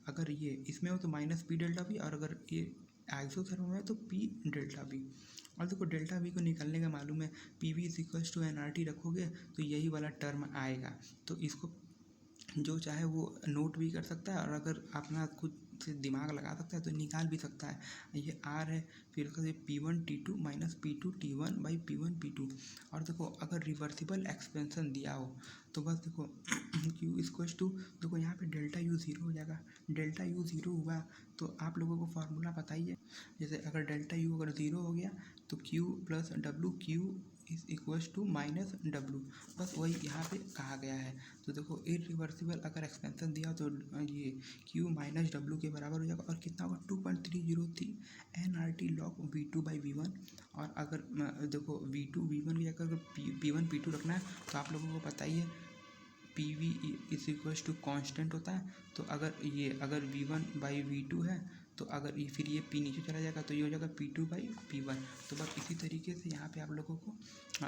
अगर ये इसमें हो तो माइनस पी डेल्टा भी, और अगर ये आइसोथर्म में है तो पी डेल्टा भी। और देखो डेल्टा वी को निकालने का मालूम है, P V is equals to N R T रखोगे तो यही वाला टर्म आएगा। तो इसको जो चाहे वो नोट भी कर सकता है, और अगर अपना खुद से दिमाग लगा सकता है तो निकाल भी सकता है। ये आर है, फिर उसका P1 T2 minus P2 T1 by P1 P2। और देखो अगर रिवर्सिबल एक्सपेंशन दिया हो तो बस देखो क्यू इक्वल्स टू, देखो यहाँ पे डेल्टा यू 0 हो जाएगा। डेल्टा यू 0 हुआ तो आप लोगों को फार्मूला बताइए, जैसे अगर डेल्टा यू अगर 0 हो गया तो Q plus W, Q is equals to minus W, बस वही यहाँ पे कहा गया है। तो देखो इरिवर्सिबल अगर एक्सपेंशन दिया तो ये क्यू माइनस डब्ल्यू के बराबर हो जाएगा, और कितना होगा 2.303 NRT log V2 by V1। और अगर देखो V2 V1 की अगर P1 P2 रखना है तो आप लोगों को पता ही है PV is equals to constant होता है। तो अगर V1 बाई V2 है तो अगर ये फिर ये P नीचे चला जाएगा तो ये हो जाएगा P2 बाई P1। तो बस इसी तरीके से यहाँ पे आप लोगों को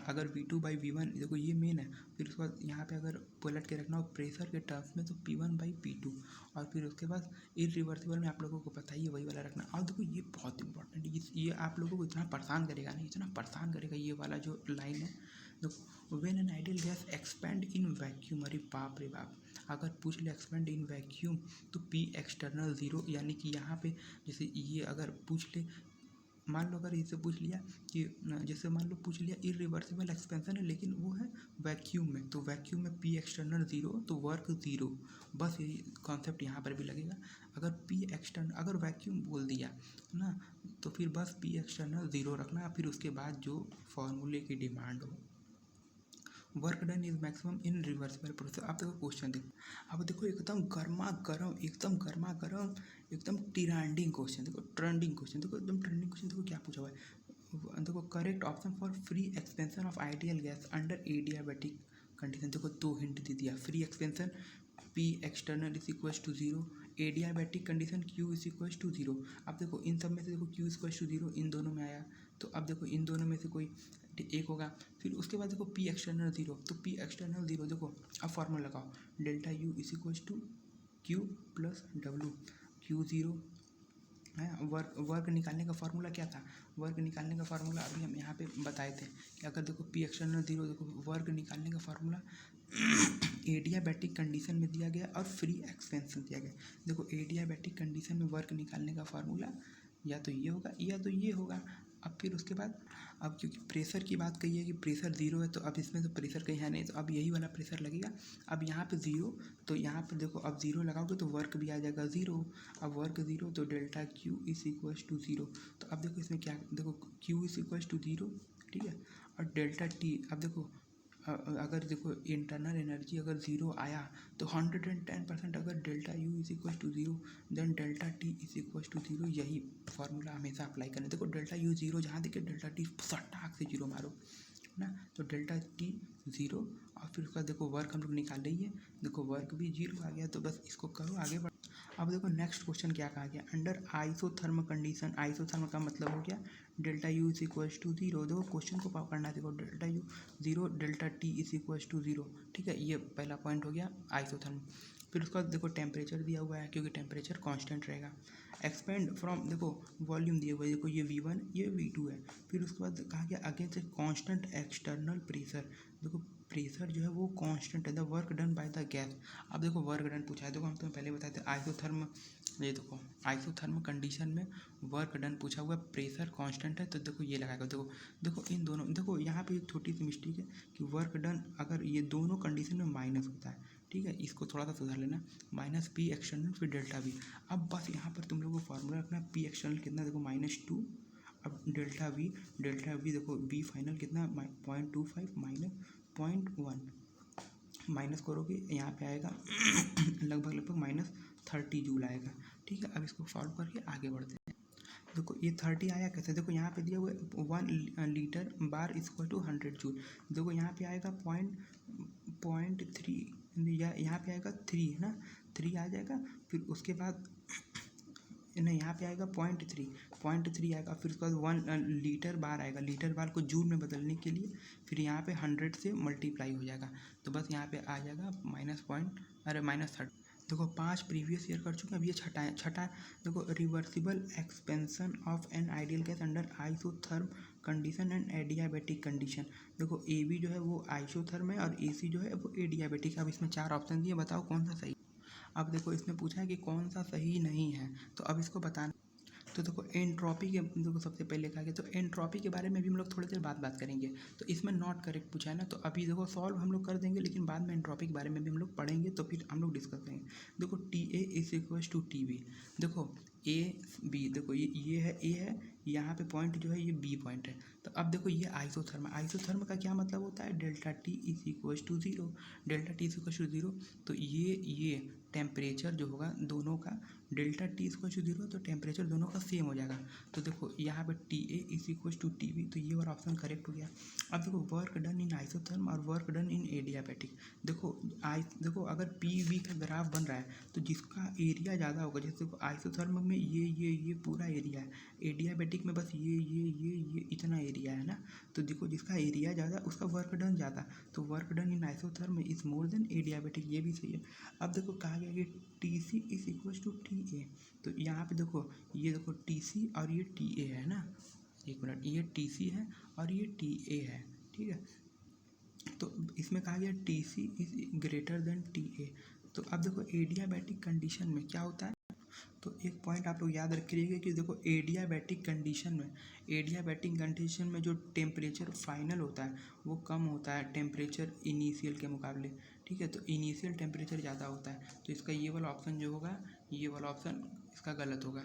अगर V2 बाई V1 देखो ये मेन है, फिर उसके बाद यहाँ पे अगर पलट के रखना हो प्रेशर के टर्म्स में तो P1 बाई P2, और फिर उसके बाद इरिवर्सिबल में आप लोगों को पता ही है वही वाला रखना। और देखो ये बहुत इंपॉर्टेंट है, ये आप लोगों को इतना परेशान करेगा नहीं, इतना परेशान करेगा ये वाला जो लाइन है। देखो when an ideal gas expand in vacuum, अरे बाप रे बाप, अगर पूछ ले एक्सपेंड इन वैक्यूम तो पी एक्सटर्नल 0, यानी कि यहाँ पे जैसे ये अगर पूछ ले, मान लो अगर इससे पूछ लिया कि जैसे मान लो पूछ लिया इरिवर्सिबल एक्सपेंशन है लेकिन वो है वैक्यूम में, तो वैक्यूम में पी एक्सटर्नल 0 तो वर्क 0, बस यही कॉन्सेप्ट यहाँ पर भी लगेगा। अगर पी एक्सटर्नल अगर वैक्यूम बोल दिया ना तो फिर बस पी एक्सटर्नल 0 रखना, फिर उसके बाद जो फॉर्मूले की डिमांड हो। Work done is maximum in reversible process. आप देखो क्वेश्चन देखो, अब देखो एकदम गर्मा गर्म एकदम ट्रेंडिंग क्वेश्चन, देखो ट्रेंडिंग क्वेश्चन, देखो एकदम ट्रेंडिंग क्वेश्चन। देखो क्या पूछा हुआ है, देखो correct option for free expansion of ideal gas under adiabatic condition. देखो दो हिंट दे दिया, free expansion P external is equals to 0, adiabatic condition Q is equal to zero. अब देखो इन सब में से देखो Q is equal to zero इन दोनों में आया, तो अब देखो इन दोनों में से कोई एक होगा। फिर उसके बाद देखो P एक्सटर्नल जीरो, तो P एक्सटर्नल जीरो देखो अब फॉर्मूला लगाओ, delta U is equal to Q plus W। Q zero है, वर्क निकालने का फार्मूला क्या था, वर्क निकालने का फार्मूला अभी हम यहाँ पे बताए थे कि अगर देखो P एक्सटर्नल जीरो, देखो वर्क निकालने का फार्मूला एडियाबैटिक कंडीशन में दिया गया और फ्री एक्सपेंशन दिया गया। देखो एडियाबैटिक कंडीशन में वर्क निकालने का फार्मूला या तो ये होगा या तो ये होगा। अब फिर उसके बाद अब क्योंकि प्रेशर की बात कही है कि प्रेशर जीरो है, तो अब इसमें तो प्रेशर कहीं है नहीं, तो अब यही वाला प्रेशर लगेगा। अब यहाँ पे जीरो, तो यहाँ पे देखो अब जीरो लगाओगे तो वर्क भी आ जाएगा जीरो। अब वर्क जीरो तो delta Q is equal to zero. तो अब देखो इसमें क्या, देखो Q is equal to zero, ठीक है, और डेल्टा T। अब देखो अगर देखो इंटरनल एनर्जी अगर ज़ीरो आया तो 110%, अगर delta U is equal to zero then delta T is equal to zero. यही फार्मूला हमेशा अप्लाई करना। देखो डेल्टा U जीरो जहाँ देखे डेल्टा T सटाक से जीरो मारो ना, तो डेल्टा T जीरो। और फिर उसका देखो वर्क हम लोग निकाल रही है, देखो वर्क भी जीरो आ गया, तो बस इसको करो आगे बढ़। अब देखो नेक्स्ट क्वेश्चन क्या कहा गया, अंडर आइसोथर्म कंडीशन। आइसोथर्म का मतलब हो गया delta U is equal to zero. देखो क्वेश्चन को पकड़ना है, देखो delta U zero delta T is equal to zero, ठीक है, ये पहला पॉइंट हो गया आइसोथर्म। फिर उसका देखो टेम्परेचर दिया हुआ है क्योंकि टेम्परेचर कांस्टेंट रहेगा। एक्सपेंड फ्रॉम, देखो वॉल्यूम दिया हुआ है, देखो ये V1 ये V2 है। फिर उसके बाद कहा गया अगेंस्ट कांस्टेंट एक्सटर्नल प्रेशर। देखो प्रेशर जो है वो कांस्टेंट है, the work done by the gas. अब देखो वर्क डन पूछा है, देखो हम तुम्हें पहले बताए थे आइसोथर्म, ये देखो आइसोथर्म कंडीशन में वर्क डन पूछा हुआ, प्रेशर कांस्टेंट है, तो देखो ये लगाएगा। देखो देखो इन दोनों, देखो यहाँ पे एक छोटी सी मिस्टेक है कि वर्क डन अगर ये दोनों कंडीशन में माइनस होता है, ठीक है, इसको थोड़ा सा सुधार लेना, माइनस P एक्सटर्नल फिर डेल्टा V। अब बस यहाँ पर तुम लोगों को फार्मूला रखना, P एक्सटर्नल कितना, देखो -2, अब डेल्टा V देखो V फाइनल कितना 0.25 माइनस 0.1, माइनस करोगे यहाँ पे आएगा लगभग -30 जूल आएगा, ठीक है। अब इसको सॉल्व करके आगे बढ़ते हैं। देखो ये 30 आया कैसे, देखो यहाँ पे दिया हुआ है 1 litre bar equal to 100 joule. देखो यहाँ पे आएगा 0.3, या यहाँ पे आएगा 3 है ना, 3 आ जाएगा। फिर उसके बाद नहीं, यहाँ पे आएगा 0.3 आएगा। फिर उसके बाद 1 लीटर बार आएगा, लीटर बार को जूल में बदलने के लिए फिर यहाँ पे 100 से मल्टीप्लाई हो जाएगा, तो बस यहाँ पे आ जाएगा -30। देखो 5 प्रीवियस ईयर कर चुके हैं, अब ये छठा है। देखो reversible expansion of an ideal gas under isotherm condition and adiabatic condition. देखो AB जो है वो आइसोथर्म है और AC जो है वो एडियाबैटिक। अब इसमें 4 ऑप्शन दिए, बताओ कौन सा सही। अब देखो इसमें पूछा है कि कौन सा सही नहीं है, तो अब इसको बताना। तो देखो एंट्रोपी के, देखो सबसे पहले कहा गया, तो एंट्रोपी के बारे में भी हम लोग थोड़ी देर बात करेंगे। तो इसमें नॉट करेक्ट पूछा है ना, तो अभी देखो सॉल्व हम लोग कर देंगे, लेकिन बाद में एंट्रोपी के बारे में भी हम लोग पढ़ेंगे, तो फिर हम लोग डिस्कस करेंगे। देखो TA is equal to TB। देखो AB, देखो ये है A है, यहाँ पे पॉइंट जो है ये B पॉइंट है। तो अब देखो ये आइसोथर्म का क्या मतलब होता है, delta T is equal to zero, delta T is equal to zero. तो ये टेम्परेचर जो होगा दोनों का, delta T equal to zero, तो टेम्परेचर दोनों का सेम हो जाएगा। तो देखो यहाँ पे TA is equal to TB, तो ये वाला ऑप्शन करेक्ट हो गया। अब देखो वर्क डन इन आइसोथर्म और वर्क डन इन एडियाबैटिक। देखो अगर PV का ग्राफ बन रहा है तो जिसका एरिया ज़्यादा होगा, जैसे देखो आइसोथर्म में ये पूरा एरिया है, एडियाबैटिक में बस ये इतना एरिया है ना, तो देखो जिसका एरिया ज़्यादा उसका वर्क डन ज़्यादा, तो work done in isotherm is more than adiabatic, ये भी सही है। अब देखो कहा गया कि TC is equal to TA, तो यहाँ पे देखो ये देखो TC और ये TA है ना, एक मिनट, ये TC है और ये TA है, ठीक है। तो इसमें कहा गया TC is greater than TA। तो अब देखो एडियाबैटिक कंडीशन में क्या होता है, तो एक पॉइंट आप लोग याद रखिएगा कि देखो एडियाबैटिक कंडीशन में जो टेम्परेचर फाइनल होता है वो कम होता है टेम्परेचर इनिशियल के मुकाबले, ठीक है। तो इनिशियल टेम्परेचर ज़्यादा होता है, तो इसका ये वाला ऑप्शन जो होगा, ये वाला ऑप्शन इसका गलत होगा।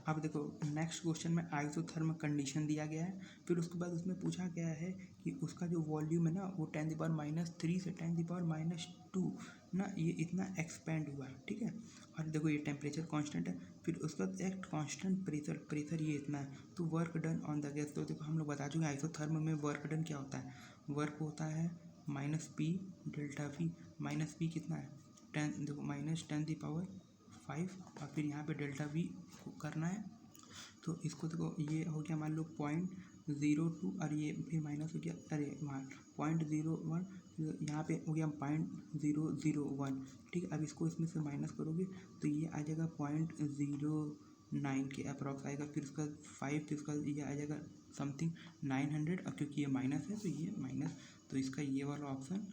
अब देखो नेक्स्ट क्वेश्चन में आइसोथर्म कंडीशन दिया गया है, फिर उसके बाद उसमें पूछा गया है कि उसका जो वॉल्यूम है ना वो 10⁻³ से 10⁻² ना, ये इतना एक्सपेंड हुआ है, ठीक है। और देखो ये टेम्परेचर कांस्टेंट है, फिर उसका एक कांस्टेंट प्रेशर ये इतना है, तो work done on the gas. तो देखो हम लोग बता चुके हैं आइसोथर्म में वर्क डन क्या होता है, वर्क होता है -P डेल्टा V, -P कितना है 10, देखो -10⁻⁵ 5 और फिर यहाँ पे डेल्टा वी करना है। तो इसको देखो ये हो गया मान लो 0.02 और ये फिर माइनस हो गया, अरे वहाँ 0.01, यहाँ पे हो गया 0.001। ठीक है, अब इसको इसमें से माइनस करोगे तो ये आ जाएगा 0.09 के अप्रॉक्स आएगा। फिर उसका 5, फिर उसका ये आ जाएगा समथिंग 900, और क्योंकि ये माइनस है तो ये माइनस, तो इसका ये वाला ऑप्शन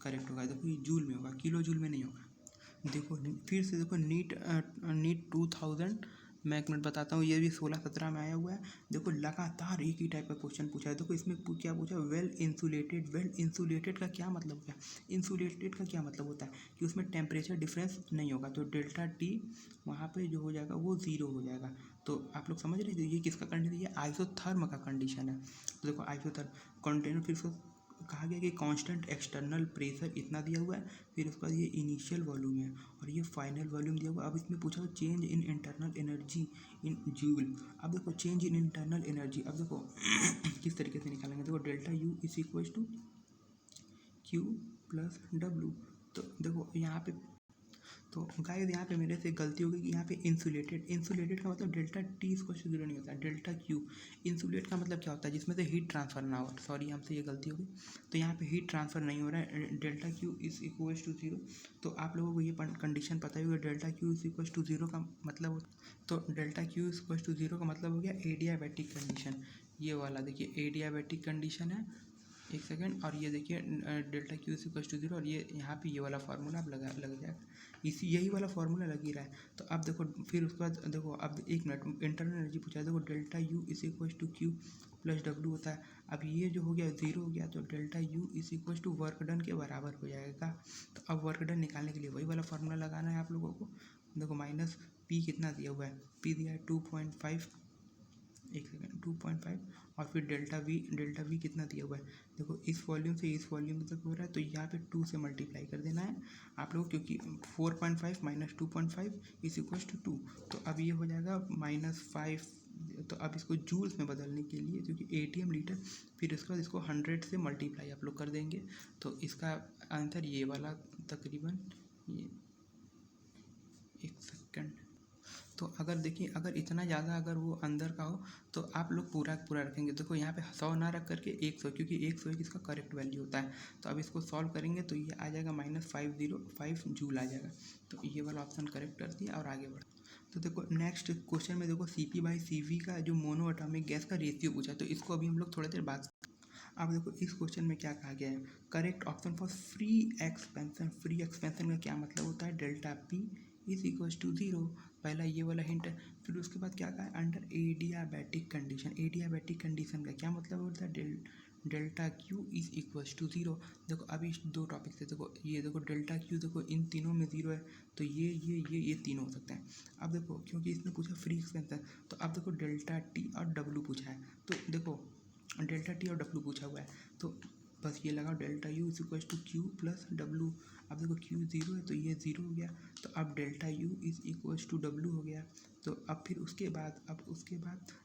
करेक्ट होगा। देखो ये जूल में होगा, किलो जूल में नहीं होगा। देखो फिर से देखो नीट 2000, मैं एक मिनट बताता हूँ, ये भी 16-17 में आया हुआ है। देखो लगातार एक ही टाइप का क्वेश्चन पूछा है। देखो इसमें क्या पूछा, वेल इंसुलेटेड। वेल इंसुलेटेड का क्या मतलब होता है? इंसुलेटेड का क्या मतलब होता है कि उसमें टेम्परेचर डिफरेंस नहीं होगा, तो डेल्टा टी वहाँ पे जो हो जाएगा वो 0 हो जाएगा। तो आप लोग समझ रहे थे ये किसका कंडीशन, ये आइसोथर्म का कंडीशन है। तो देखो आइसोथर्म कंटेनर, फिर उसको कहा गया कि कांस्टेंट एक्सटर्नल प्रेशर इतना दिया हुआ है, फिर उसके बाद ये इनिशियल वॉल्यूम है और ये फाइनल वॉल्यूम दिया हुआ है। अब इसमें पूछा हुआ change in internal energy in joule. अब देखो चेंज इन इंटरनल एनर्जी, अब देखो किस तरीके से निकालेंगे। देखो delta U is equal to Q plus W. तो देखो यहाँ पे, तो गाइस यहाँ पे मेरे से गलती हो गई कि यहाँ पे इंसुलेटेड का मतलब डेल्टा टी इसको 0 नहीं होता है, डेल्टा क्यू। इंसुलेट का मतलब क्या होता है, जिसमें से हीट ट्रांसफर ना हो। सॉरी, हमसे ये गलती हो गई। तो यहाँ पे हीट ट्रांसफर नहीं हो रहा है, delta Q is equal to 0। तो आप लोगों को ये कंडीशन पता ही होगा, delta Q is equal to 0 का मतलब, तो delta Q is equal to 0 का मतलब हो गया एडियाबैटिक कंडीशन। ये वाला देखिए एडियाबैटिक कंडीशन है, एक सेकेंड, और ये देखिए delta Q is equal to 0, और ये यहाँ पे ये वाला फार्मूला आप लग जाएगा, इसी यही वाला फार्मूला लग ही रहा है। तो अब देखो फिर उसके बाद देखो, अब एक मिनट, इंटरनल एनर्जी पूछा है। देखो delta U is equal to Q plus W होता है। अब ये जो हो गया 0 हो गया, तो delta U is equal to work done के बराबर हो जाएगा। तो अब वर्क डन निकालने के लिए वही वाला फार्मूला लगाना है आप लोगों को। देखो माइनस पी कितना दिया हुआ है, पी दिया है 2.5, एक सेकेंड 2.5, और फिर डेल्टा वी कितना दिया हुआ है। देखो इस वॉल्यूम से इस वॉल्यूम तक हो रहा है, तो यहाँ पे 2 से मल्टीप्लाई कर देना है आप लोग, क्योंकि 4.5 माइनस 2.5 इज इक्वल टू 2। तो अब ये हो जाएगा -5। तो अब इसको जूल्स में बदलने के लिए, क्योंकि एटीएम लीटर, फिर उसके बाद इसको 100 से मल्टीप्लाई आप लोग कर देंगे। तो इसका आंसर ये वाला तकरीबन, ये एक सेकेंड, तो अगर देखिए अगर इतना ज़्यादा अगर वो अंदर का हो तो आप लोग पूरा पूरा रखेंगे। देखो यहाँ पे 100 ना रख करके 100, क्योंकि 101 इसका करेक्ट वैल्यू होता है। तो अब इसको सॉल्व करेंगे तो ये आ जाएगा -505 जूल आ जाएगा। तो ये वाला ऑप्शन करेक्ट कर दिया और आगे बढ़। तो देखो नेक्स्ट क्वेश्चन में देखो CP/CV का जो मोनो एटॉमिक गैस का रेशियो पूछा है, तो इसको अभी हम लोग थोड़ी देर बाद। अब देखो इस क्वेश्चन में क्या कहा गया है, correct option for free expansion. Free expansion का क्या मतलब होता है, delta P is equal to 0। पहला ये वाला हिंट है। फिर उसके बाद क्या कहा है, under adiabatic condition. Adiabatic condition का क्या मतलब होता है, delta Q is equal to 0। देखो अभी 2 टॉपिक से देखो, ये देखो डेल्टा क्यू, देखो इन तीनों में 0 है, तो ये तीनों हो सकते हैं। अब देखो क्योंकि इसने पूछा फ्री एक्सपेंशन, तो अब देखो डेल्टा टी और डब्लू पूछा है, तो देखो डेल्टा टी और डब्लू पूछा हुआ है, तो बस ये लगाओ delta U is equal to Q plus W. अब देखो क्यू 0 है तो ये 0 हो गया, तो अब delta U is equal to W हो गया। तो अब फिर उसके बाद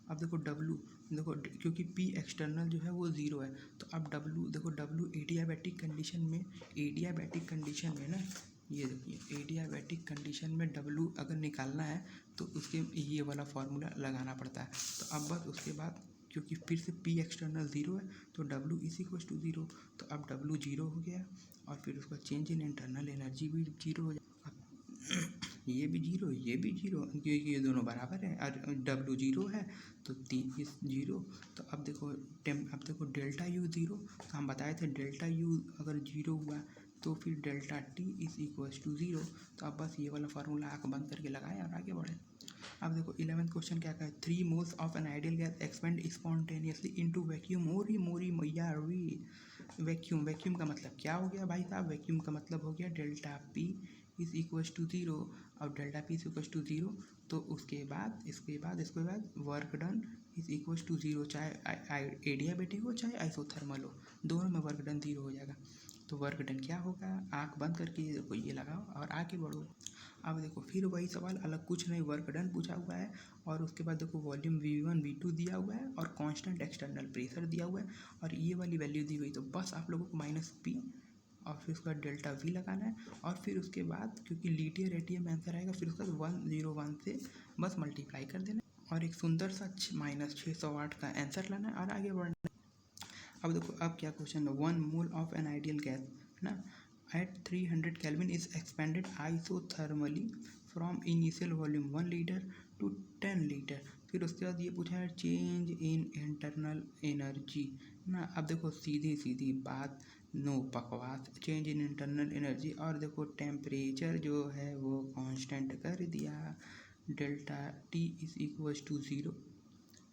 अब देखो डब्लू, देखो क्योंकि पी एक्सटर्नल जो है वो 0 है, तो अब डब्लू, देखो डब्लू एडियाबैटिक कंडीशन में, ना, ये देखिए एडियाबैटिक कंडीशन में डब्लू अगर निकालना है तो उसके ये वाला फार्मूला लगाना पड़ता है। तो अब बस उसके बाद, क्योंकि फिर से पी एक्सटर्नल 0 है तो डब्लू इज इक्वल टू 0, तो अब डब्लू 0 हो गया, और फिर उसका चेंज इन इंटरनल एनर्जी भी 0 हो जाए। ये भी 0, ये भी 0, क्योंकि ये दोनों बराबर है और डब्लू 0 है, तो 3 इस 0। तो अब देखो डेल्टा यू 0, तो हम बताए थे डेल्टा यू अगर 0 हुआ तो फिर delta T is equal to 0। तो अब बस ये वाला फार्मूला आँख बंद करके लगाएं और आगे बढ़े। अब देखो 11th क्वेश्चन क्या कहता है, 3 moles of an ideal gas expand spontaneously into vacuum. मोरी मैया री, वैक्यूम का मतलब क्या हो गया भाई साहब, वैक्यूम का मतलब हो गया delta P is equal to 0। अब delta P is equal to 0, तो इसके बाद work done is equal to 0, चाहे एडियाबैटिक हो चाहे आइसोथर्मल हो, दोनों में वर्क डन 0 हो जाएगा। तो वर्क डन क्या होगा, आँख बंद करके देखो ये लगाओ और आगे बढ़ो। अब देखो फिर वही सवाल, अलग कुछ नहीं, वर्क डन पूछा हुआ है, और उसके बाद देखो वॉल्यूम V1 V2 दिया हुआ है और कांस्टेंट एक्सटर्नल प्रेशर दिया हुआ है, और ये वाली वैल्यू दी हुई। तो बस आप लोगों को -P और फिर उसके बाद डेल्टा वी लगाना है, और फिर उसके बाद क्योंकि लीनियर एटीएम आंसर आएगा, फिर उसके बाद 101 से बस मल्टीप्लाई कर देना और एक सुंदर सा -608 का आंसर लाना है और आगे बढ़ना है। अब देखो अब क्या क्वेश्चन है, 1 mole of an ideal gas है ना at 300 kelvin is expanded isothermally from initial volume 1 litre to 10 litre. फिर उसके बाद ये पूछा है चेंज इन इंटरनल एनर्जी ना। अब देखो सीधी सीधी बात, नो बकवास, चेंज इन इंटरनल एनर्जी। और देखो टेम्परेचर जो है वो कांस्टेंट कर दिया, delta T is equal to 0,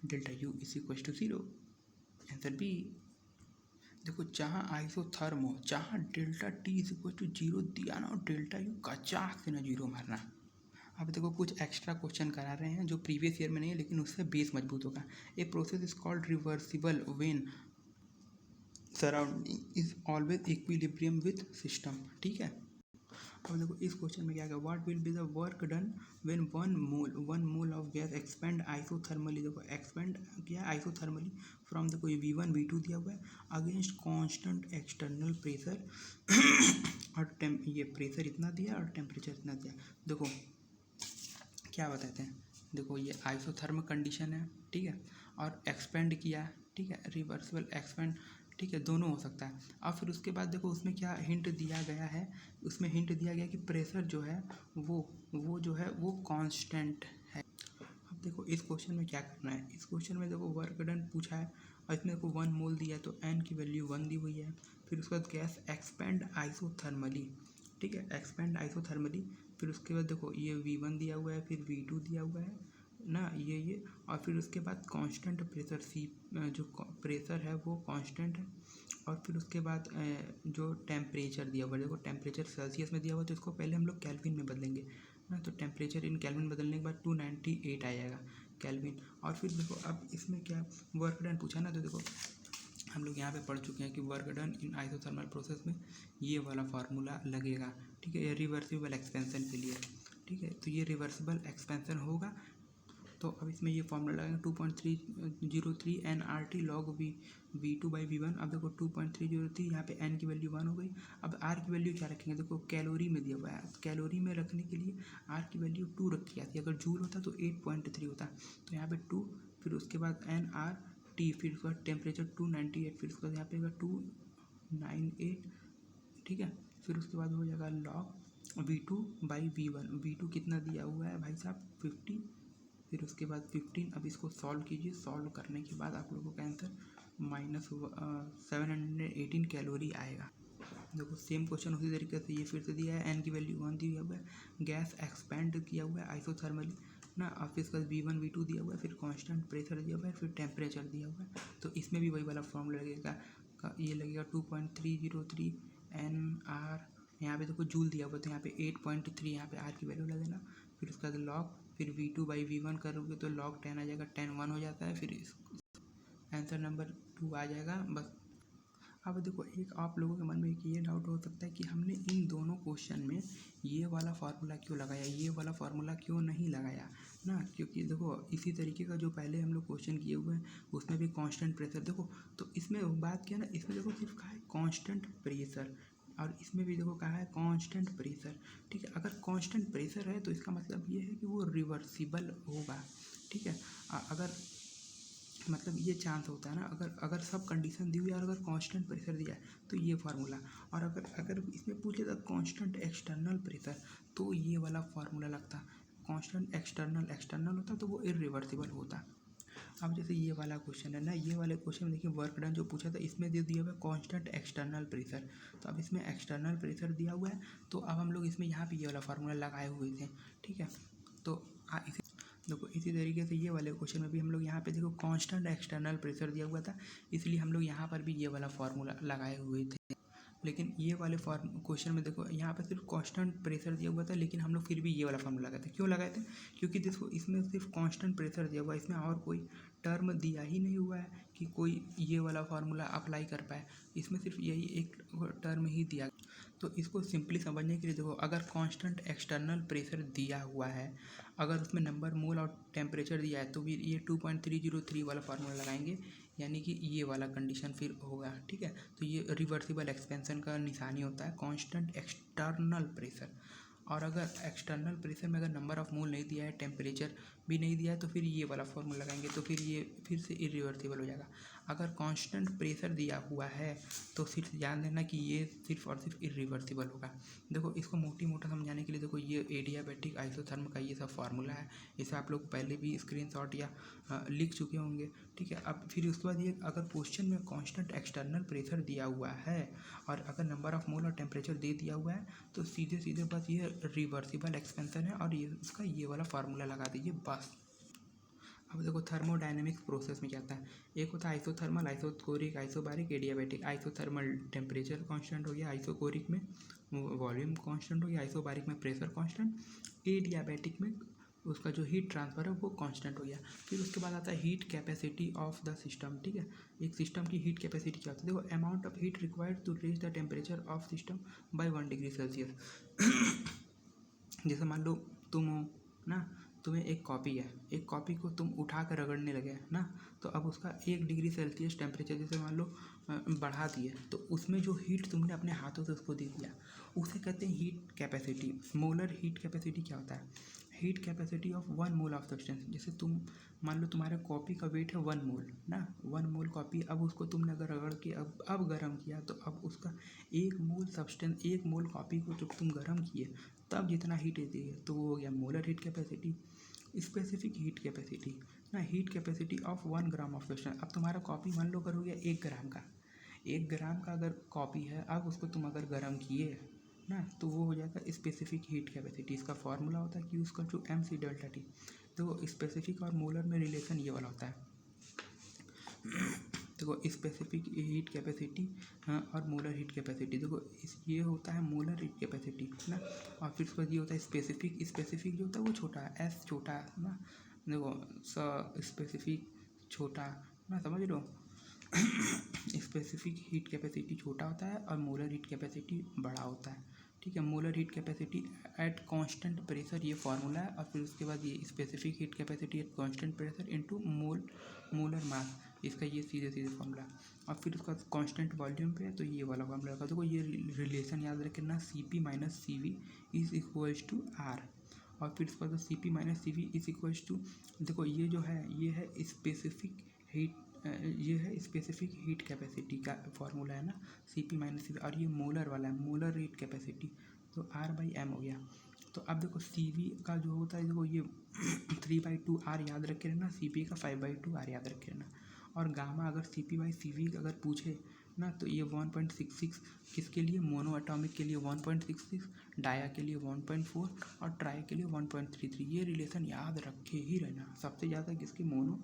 delta U is equal to 0, answer B. देखो जहाँ आइसोथर्म हो, जहाँ delta T is equal to 0 दिया ना और डेल्टा यू कचाक से ना 0 मारना। अब देखो कुछ एक्स्ट्रा क्वेश्चन करा रहे हैं जो प्रीवियस ईयर में नहीं है, लेकिन उससे बेस मजबूत होगा। A process is called reversible when surrounding is always equilibrium with system, ठीक है। अब देखो इस क्वेश्चन में क्या है, what will be the work done when 1 mole of gas expand isothermally. देखो एक्सपेंड किया आइसोथर्मली फ्रॉम, देखो ये V1 V2 दिया हुआ है, अगेंस्ट कांस्टेंट एक्सटर्नल प्रेशर और ये प्रेशर इतना दिया और टेम्परेचर इतना दिया। देखो क्या बताते हैं, देखो ये आइसोथर्म कंडीशन है, ठीक है, और एक्सपेंड किया, ठीक है, रिवर्सिबल एक्सपेंड, ठीक है, दोनों हो सकता है। अब फिर उसके बाद देखो उसमें क्या हिंट दिया गया है, उसमें हिंट दिया गया कि प्रेशर जो है वो जो है वो कांस्टेंट है। अब देखो इस क्वेश्चन में क्या करना है, इस क्वेश्चन में देखो वर्क डन पूछा है और इसमें देखो 1 मोल दिया है तो n की वैल्यू 1 दी हुई है। फिर उसके बाद गैस एक्सपेंड आइसोथर्मली, ठीक है, एक्सपेंड आइसोथर्मली। फिर उसके बाद देखो ये V1 दिया हुआ है, फिर V2 दिया हुआ है ना, ये और फिर उसके बाद कांस्टेंट प्रेशर C, जो प्रेशर है वो कांस्टेंट है। और फिर उसके बाद जो टेम्परेचर दिया हुआ है, देखो टेम्परेचर सेल्सियस में दिया हुआ है तो इसको पहले हम लोग केल्विन में बदलेंगे ना, तो टेम्परेचर इन केल्विन बदलने के बाद 298 आ जाएगा केल्विन। और फिर देखो अब इसमें क्या वर्क डन पूछा ना, तो देखो हम लोग यहाँ पे पढ़ चुके हैं कि work done in isothermal process में ये वाला फार्मूला लगेगा, ठीक है, ये रिवर्सिबल एक्सपेंशन के लिए, ठीक है, तो ये रिवर्सिबल एक्सपेंशन होगा। तो अब इसमें ये फॉर्मूला लगेगा 2.303 NRT log V2/V1। अब देखो 2.303, यहाँ पे n की वैल्यू 1 हो गई। अब r की वैल्यू क्या रखेंगे, देखो कैलोरी में दिया हुआ है, कैलोरी में रखने के लिए r की वैल्यू 2 रखी जाती है, अगर जूल होता तो 8.3 होता, तो यहाँ पे 2, फिर उसके बाद NRT, फिर उसके बाद टेम्परेचर 298, फिर उसके बाद यहाँ पे 298, ठीक है, फिर उसके बाद हो जाएगा log V2/V1। V2 कितना दिया हुआ है भाई साहब 50, फिर उसके बाद 15। अब इसको सॉल्व कीजिए, सॉल्व करने के बाद आप लोगों का आंसर -718 कैलोरी आएगा। देखो सेम क्वेश्चन उसी तरीके से ये फिर से दिया है, n की वैल्यू 1 दिया हुआ है, गैस एक्सपेंड किया हुआ है आइसोथर्मली ना, और फिर इसका V1 V2 दिया हुआ है, फिर कांस्टेंट प्रेशर दिया हुआ है, फिर टेम्परेचर दिया हुआ है, तो इसमें भी वही वाला फॉर्मूला लगेगा, ये लगेगा 2.303 NR, यहाँ पे देखो जूल दिया हुआ है तो यहाँ पे 8.3, यहाँ पे r की वैल्यू लगा देना, फिर उसका लॉग, फिर V2/V1 करोगे तो log 10 आ जाएगा, 10 1 हो जाता है, फिर आंसर नंबर 2 आ जाएगा बस। अब देखो एक आप लोगों के मन में एक ये डाउट हो सकता है कि हमने इन दोनों क्वेश्चन में ये वाला फार्मूला क्यों लगाया, ये वाला फार्मूला क्यों नहीं लगाया ना, क्योंकि देखो इसी तरीके का जो पहले हम लोग क्वेश्चन किए हुए हैं उसमें भी कांस्टेंट प्रेशर, देखो तो इसमें बात क्या ना, इसमें देखो सिर्फ कहा है कांस्टेंट प्रेशर और इसमें भी देखो कहा है कांस्टेंट प्रेशर, ठीक है, अगर कांस्टेंट प्रेशर है तो इसका मतलब ये है कि वो रिवर्सिबल होगा, ठीक है, अगर मतलब ये चांस होता है ना, अगर सब कंडीशन दी हुई है और अगर कांस्टेंट प्रेशर दिया है तो ये फार्मूला, और अगर अगर इसमें पूछ लेता कांस्टेंट एक्सटर्नल प्रेशर तो ये वाला फार्मूला लगता, कांस्टेंट एक्सटर्नल होता तो वो इरिवर्सिबल होता। अब जैसे ये वाला क्वेश्चन है ना, ये वाले क्वेश्चन में देखिए वर्क डन जो पूछा था इसमें दे दिया हुआ है कांस्टेंट एक्सटर्नल प्रेशर, तो अब इसमें एक्सटर्नल प्रेशर दिया हुआ है, तो अब हम लोग इसमें यहाँ पे ये वाला फार्मूला लगाए हुए थे, ठीक है, तो इसी देखो इसी तरीके से ये वाले क्वेश्चन में भी हम लोग यहाँ पे देखो कांस्टेंट एक्सटर्नल प्रेशर दिया हुआ था, इसलिए हम लोग यहाँ पर भी ये वाला फार्मूला लगाए हुए थे। लेकिन ये वाले क्वेश्चन में देखो यहाँ पे सिर्फ कांस्टेंट प्रेशर दिया हुआ था, लेकिन हम लोग फिर भी ये वाला फार्मूला लगाए थे, क्यों लगाए थे, क्योंकि देखो इसमें सिर्फ कांस्टेंट प्रेशर दिया हुआ है, इसमें और कोई टर्म दिया ही नहीं हुआ है कि कोई ये वाला फार्मूला अप्लाई कर पाए, इसमें सिर्फ यही एक टर्म ही दिया। तो इसको सिंपली समझने के लिए देखो अगर कांस्टेंट एक्सटर्नल प्रेशर दिया हुआ है, अगर उसमें नंबर मोल और टेम्परेचर दिया है तो फिर ये 2.303 वाला फार्मूला लगाएंगे, यानी कि ये वाला कंडीशन फिर होगा, ठीक है। तो ये रिवर्सिबल एक्सपेंशन का निशानी होता है कांस्टेंट एक्सटर्नल प्रेशर। और अगर एक्सटर्नल प्रेशर में अगर नंबर ऑफ मोल नहीं दिया है, टेम्परेचर भी नहीं दिया है, तो फिर ये वाला फॉर्मूला लगाएंगे तो फिर ये फिर से इरिवर्सिबल हो जाएगा। अगर कांस्टेंट प्रेशर दिया हुआ है तो सिर्फ ध्यान देना कि ये सिर्फ और सिर्फ इरिवर्सिबल होगा। देखो इसको मोटी मोटा समझाने के लिए देखो ये एडियाबैटिक आइसोथर्म का ये सब फार्मूला है, इसे आप लोग पहले भी स्क्रीनशॉट या लिख चुके होंगे, ठीक है। अब फिर उसके बाद ये अगर क्वेश्चन में कांस्टेंट एक्सटर्नल प्रेशर दिया हुआ है और अगर नंबर ऑफ मोल और टेम्परेचर दे दिया हुआ है तो सीधे सीधे बस ये रिवर्सिबल एक्सपेंशन है और ये इसका ये वाला फार्मूला लगा दीजिए बस। अब देखो थर्मोडायनेमिक्स प्रोसेस में क्या आता है, एक होता है isothermal, isochoric, isobaric, adiabatic. Isothermal temperature constant हो गया, आइसोकोरिक में वॉल्यूम कांस्टेंट हो गया, आइसोबारिक में प्रेशर कांस्टेंट, एडियाबैटिक में उसका जो हीट ट्रांसफर है वो कांस्टेंट हो गया। फिर उसके बाद आता है heat capacity of the system, ठीक है। एक सिस्टम की हीट कैपेसिटी क्या होती है, देखो amount of heat required to raise the temperature of system by 1 degree Celsius. जैसे मान लो तुम हो ना, तुम्हें एक कॉपी है, एक कॉपी को तुम उठा कर रगड़ने लगे ना, तो अब उसका 1 डिग्री सेल्सियस टेम्परेचर जैसे मान लो बढ़ा दिए, तो उसमें जो हीट तुमने अपने हाथों से उसको दे दिया उसे कहते हैं heat capacity. Molar heat capacity क्या होता है, heat capacity of 1 mole of substance. जैसे तुम मान लो तुम्हारे कॉपी का वेट है 1 मोल ना, 1 मोल कॉपी, अब उसको तुमने अगर रगड़ के अब गर्म किया तो अब उसका 1 मोल सब्सटेंस, 1 मोल कॉपी को जब तुम गर्म किए तब जितना हीट देती है तो वो हो गया molar heat capacity. Specific heat capacity ना, heat capacity of 1 gram of substance. अब तुम्हारा कॉपी मान लो हो गया 1 ग्राम का, 1 ग्राम का अगर कॉपी है, अब उसको तुम अगर गर्म किए ना तो वो हो जाएगा स्पेसिफिक हीट कैपेसिटी। इसका फॉर्मूला होता है कि उसका जो mc∆T। तो स्पेसिफिक और मोलर में रिलेशन ये वाला होता है। देखो स्पेसिफिक हीट कैपेसिटी और मोलर हीट कैपेसिटी, देखो ये होता है मोलर हीट कैपेसिटी ना, और फिर उसके बाद ये होता है स्पेसिफिक। स्पेसिफिक जो होता है वो छोटा है, एस छोटा है ना, देखो स्पेसिफिक छोटा ना, समझ लो। स्पेसिफिक हीट कैपेसिटी छोटा होता है और मोलर हीट कैपेसिटी बड़ा होता है, ठीक है। Molar heat capacity at constant pressure ये फार्मूला है, और फिर उसके बाद ये specific heat capacity at constant pressure into molar mass, इसका ये सीधे सीधे फार्मूला। और फिर उसका कांस्टेंट वॉल्यूम पे है तो ये वाला फार्मूला का। देखो ये रिलेशन याद रखना, CP minus CV is equals to R। और फिर उसके बाद CP minus CV is equals to, देखो ये जो है ये है स्पेसिफिक हीट, ये है स्पेसिफिक हीट कैपेसिटी का फार्मूला है ना, CP माइनस CV। और ये मोलर वाला है, मोलर हीट कैपेसिटी, तो R/m हो गया। तो अब देखो CV का जो होता है, देखो ये 3/2 R याद रखे रहना, CP का 5/2 R याद रखे रहना। और गामा अगर CP/CV अगर पूछे ना तो ये 1.66 किसके लिए, मोनो एटॉमिक के लिए 1.66, डाया के लिए 1.4 और ट्राई के लिए 1.33। ये रिलेशन याद रखे ही रहना, सबसे ज़्यादा किसके, मोनो,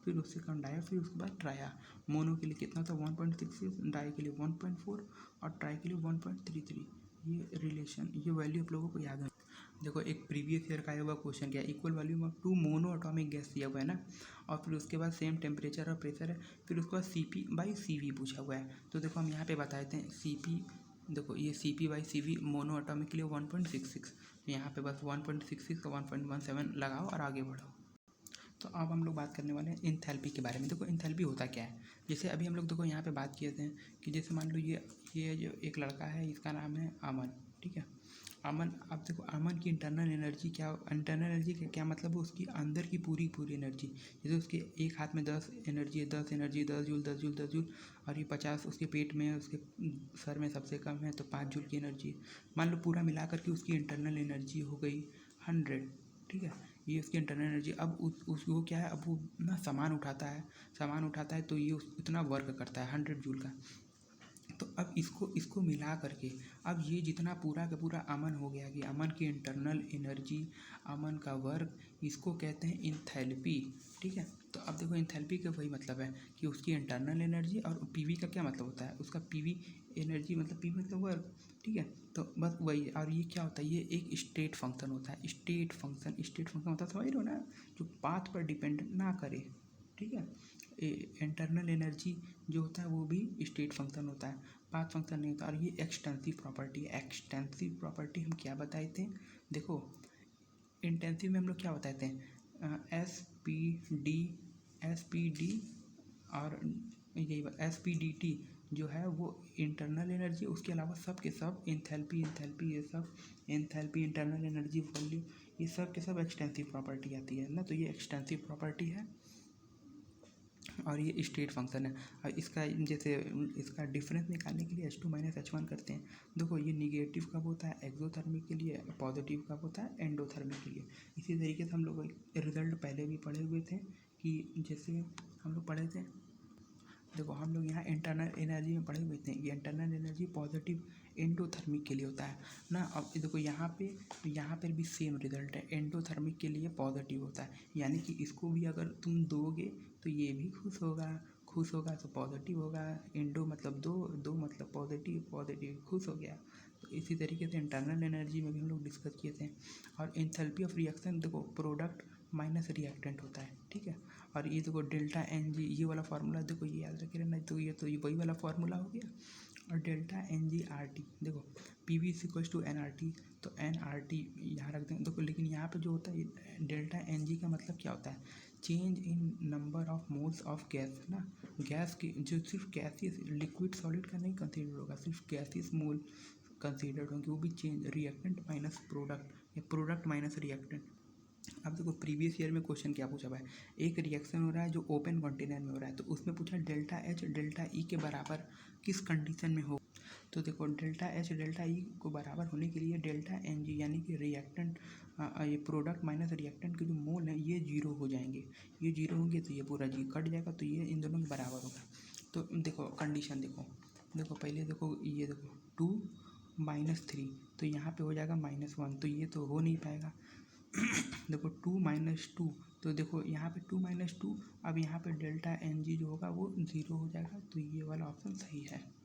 फिर उससे कम डाया, फिर उसके बाद ट्राया। मोनो के लिए कितना था 1.66, डाई के लिए 1.4 और ट्राई के लिए 1.33। ये रिलेशन, ये वैल्यू आप लोगों को याद है। देखो एक प्रीवियस ईयर का आया हुआ क्वेश्चन क्या है, equal volume of 2 mono atomic gas दिया हुआ है ना, और फिर उसके बाद सेम टेम्परेचर और प्रेशर है, फिर उसके बाद CP/CV पूछा हुआ है। तो देखो हम यहाँ पे बता देते हैं CP, देखो ये CP/CV मोनो एटॉमिक के लिए 1.66, यहाँ पे बस 1.66 का 1.17 लगाओ और आगे बढ़ो। तो अब हम लोग बात करने वाले हैं इंथैल्पी के बारे में। देखो इंथैल्पी होता क्या है, जैसे अभी हम लोग देखो यहाँ पे बात किए थे कि जैसे मान लो ये जो एक लड़का है इसका नाम है अमन, ठीक है। अमन, अब देखो अमन की इंटरनल एनर्जी क्या, इंटरनल एनर्जी का क्या मतलब है, उसकी अंदर की पूरी एनर्जी। जैसे उसके एक हाथ में 10 एनर्जी है, 10 जूल 10 जूल, और ये 50 उसके पेट में है, उसके सर में सबसे कम है तो 5 जूल की एनर्जी। मान लो पूरा मिला करके उसकी इंटरनल एनर्जी हो गई 100, ठीक है। ये उसकी इंटरनल एनर्जी। अब वो क्या है, अब वो ना सामान उठाता है तो ये इतना वर्क करता है 100 जूल का। तो अब इसको मिला करके अब ये जितना पूरा का पूरा अमन हो गया कि अमन की इंटरनल एनर्जी, अमन का वर्क, इसको कहते हैं इंथैल्पी, ठीक है। तो अब देखो इंथैल्पी का वही मतलब है कि उसकी इंटरनल एनर्जी, और पीवी का क्या मतलब होता है, उसका पीवी एनर्जी मतलब पीवी मतलब वर्क, ठीक है। तो बस वही, और ये क्या होता है, ये एक स्टेट फंक्शन होता है। स्टेट फंक्शन होता है, समझ रहे हो ना, जो पाथ पर डिपेंड ना करे, ठीक है। इंटरनल एनर्जी जो होता है वो भी स्टेट फंक्शन होता है, पाथ फंक्शन नहीं होता। और ये एक्सटेंसिव प्रॉपर्टी है। एक्सटेंसिव प्रॉपर्टी हम क्या बताए थे, देखो इंटेंसिव में हम लोग क्या बताए थे, एस पी डी और यही SPDT जो है वो इंटरनल एनर्जी, उसके अलावा सब के सब एंथैल्पी ये सब एंथैल्पी, इंटरनल एनर्जी, वॉल्यूम, ये सब के सब एक्सटेंसिव प्रॉपर्टी आती है ना। तो ये एक्सटेंसिव प्रॉपर्टी है और ये स्टेट फंक्शन है। और इसका जैसे इसका डिफरेंस निकालने के लिए H2 - H1 करते हैं। देखो ये निगेटिव कब होता है एक्सोथर्मिक के लिए, पॉजिटिव कब होता है एंडोथर्मिक के लिए। इसी तरीके से हम लोग रिजल्ट पहले भी पढ़े हुए थे कि जैसे हम लोग पढ़े थे, देखो हम लोग यहाँ इंटरनल एनर्जी में पढ़े हुए थे, ये इंटरनल एनर्जी पॉजिटिव एंडोथर्मिक के लिए होता है ना। अब देखो यहाँ पर भी सेम रिजल्ट है, एंडोथर्मिक के लिए पॉजिटिव होता है, यानी कि इसको भी अगर तुम दोगे तो ये भी खुश होगा तो पॉजिटिव होगा। एंडो मतलब दो मतलब पॉजिटिव खुश हो गया। तो इसी तरीके से इंटरनल एनर्जी में भी हम लोग डिस्कस किए थे। और एंथैल्पी ऑफ रिएक्शन देखो प्रोडक्ट माइनस रिएक्टेंट होता है, ठीक है। और ये देखो डेल्टा एन जी, ये वाला फार्मूला देखो, ये याद रखे रहना। तो ये वही वाला फार्मूला हो गया। और delta N G R T देखो P V equals to N R T, तो एन आर टी यहाँ रख देंगे देखो। लेकिन यहाँ पे जो होता है डेल्टा एन जी का मतलब क्या होता है, change in number of moles of gas ना। गैस की जो सिर्फ गैसियस, लिक्विड सॉलिड का नहीं कंसिडर होगा, सिर्फ गैसियस मोल कंसिडर्ड होंगे, वो भी चेंज रिएक्टेंट माइनस प्रोडक्ट या प्रोडक्ट माइनस रिएक्टेंट। अब देखो प्रीवियस ईयर में क्वेश्चन क्या पूछा हुआ है, एक रिएक्शन हो रहा है जो ओपन कंटेनर में हो रहा है, तो उसमें पूछा डेल्टा एच डेल्टा ई के बराबर किस कंडीशन में हो। तो देखो डेल्टा एच डेल्टा ई को बराबर होने के लिए डेल्टा एन जी यानी कि रिएक्टेंट, ये प्रोडक्ट माइनस रिएक्टेंट के जो मोल हैं ये जीरो हो जाएंगे। ये जीरो होंगे तो ये पूरा जी कट जाएगा, तो ये इन दोनों के बराबर होगा। तो देखो कंडीशन देखो पहले देखो, ये देखो 2 - 3, तो यहाँ पे हो जाएगा -1, तो ये तो हो नहीं पाएगा। देखो 2 - 2, तो देखो यहाँ पे 2 - 2, अब यहाँ पे डेल्टा एन जी जो होगा वो ज़ीरो हो जाएगा, तो ये वाला ऑप्शन सही है।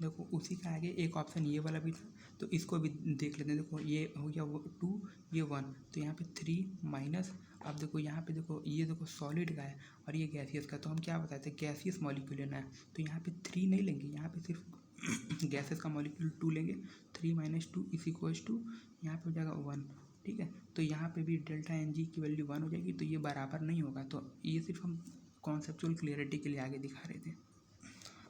देखो उसी का आगे एक ऑप्शन ये वाला भी था, तो इसको भी देख लेते हैं। देखो ये हो गया 2, ये 1, तो यहाँ पे 3 माइनस, अब देखो यहाँ पे देखो ये देखो सॉलिड का है और ये गैसियस का, तो हम क्या बताए थे गैसियस मॉलिक्यूल लेना है, तो यहाँ पे 3 नहीं लेंगे, यहाँ पे सिर्फ गैसेस का मॉलिक्यूल 2 लेंगे। 3 - 2 इक्वल्स टू यहाँ पे हो जाएगा 1, ठीक है। तो यहाँ पे भी डेल्टा एन जी की वैल्यू 1 हो जाएगी, तो ये बराबर नहीं होगा। तो ये सिर्फ हम कॉन्सेप्चुअल क्लियरिटी के लिए आगे दिखा रहे थे।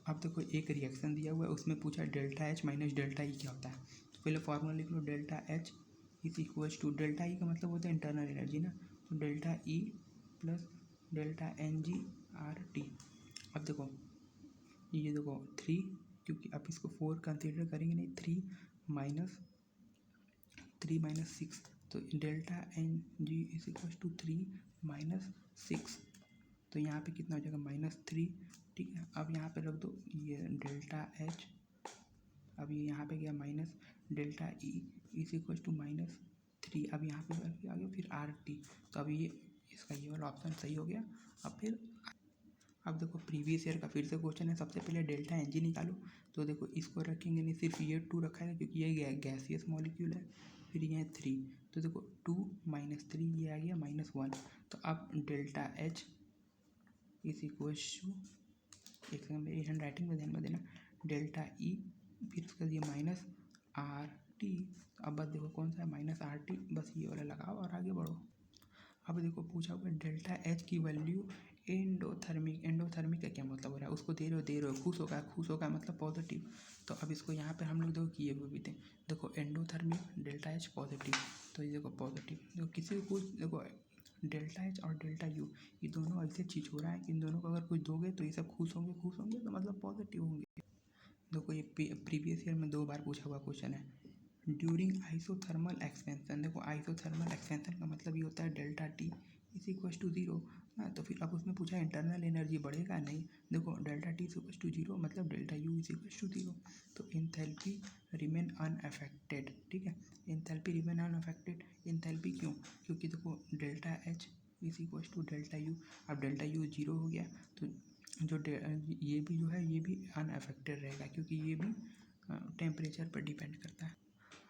अब देखो एक रिएक्शन दिया हुआ है, उसमें पूछा delta H minus delta E क्या होता है। तो पहले फार्मूला लिख लो, delta H is equals to, delta E का मतलब होता है इंटरनल एनर्जी ना, तो delta E plus delta N G R T. अब देखो ये देखो 3, क्योंकि अब इसको 4 कंसिडर करेंगे नहीं, 3 माइनस 6, तो delta N G is equals to 3 - 6, तो यहाँ पे कितना हो जाएगा -3, ठीक है। अब यहाँ पे रख दो ये डेल्टा एच, अब ये यहाँ पे गया minus delta E is equals to -3, अब यहाँ पे आ गया फिर आर टी, तो अब ये इसका ये वाला ऑप्शन सही हो गया। अब देखो प्रीवियस ईयर का फिर से क्वेश्चन है, सबसे पहले डेल्टा एन जी निकालो। तो देखो इसको रखेंगे नहीं, सिर्फ ये 2 रखा है क्योंकि ये गैसियस मॉलिक्यूल है, फिर ये 3, तो देखो 2 - 3 ये आ गया -1, तो अब delta H is equals to, एक सेकंड मेरी हैंड राइटिंग में ध्यान में देना, डेल्टा ई फिर उसका ये माइनस आर टी, अब बस देखो कौन सा है -RT, बस ये वाला लगाओ और आगे बढ़ो। अब देखो पूछा हुआ डेल्टा एच की वैल्यू एंडोथर्मिक का क्या मतलब हो रहा है, उसको दे रहे हो खुश होगा मतलब पॉजिटिव। तो अब इसको यहाँ पे हम लोग देखो किए हुए भी थे, देखो एंडोथर्मिक डेल्टा एच पॉजिटिव, तो ये देखो पॉजिटिव, देखो किसी को देखो डेल्टा एच और डेल्टा यू ये दोनों ऐसे चीज़ हो रहा है कि इन दोनों को अगर कुछ दोगे तो ये सब खुश होंगे तो मतलब पॉजिटिव होंगे। देखो ये प्रीवियस ईयर में 2 बार पूछा हुआ क्वेश्चन है। ड्यूरिंग आइसोथर्मल एक्सपेंशन, देखो आइसोथर्मल एक्सपेंशन का मतलब ये होता है delta T is equals to 0 ना। तो फिर अब उसमें पूछा इंटरनल एनर्जी बढ़ेगा नहीं, देखो delta T is equals to 0 मतलब delta U is equals to 0, तो एंथैल्पी रिमेन अनअफेक्टेड, ठीक है। एंथैल्पी रिमेन अनअफेक्टेड, एंथैल्पी क्यों, क्योंकि देखो delta H is equals to delta U, अब डेल्टा यू 0 हो गया, तो जो ये भी जो है ये भी अनअफेक्टेड रहेगा, क्योंकि ये भी टेम्परेचर पर डिपेंड करता है।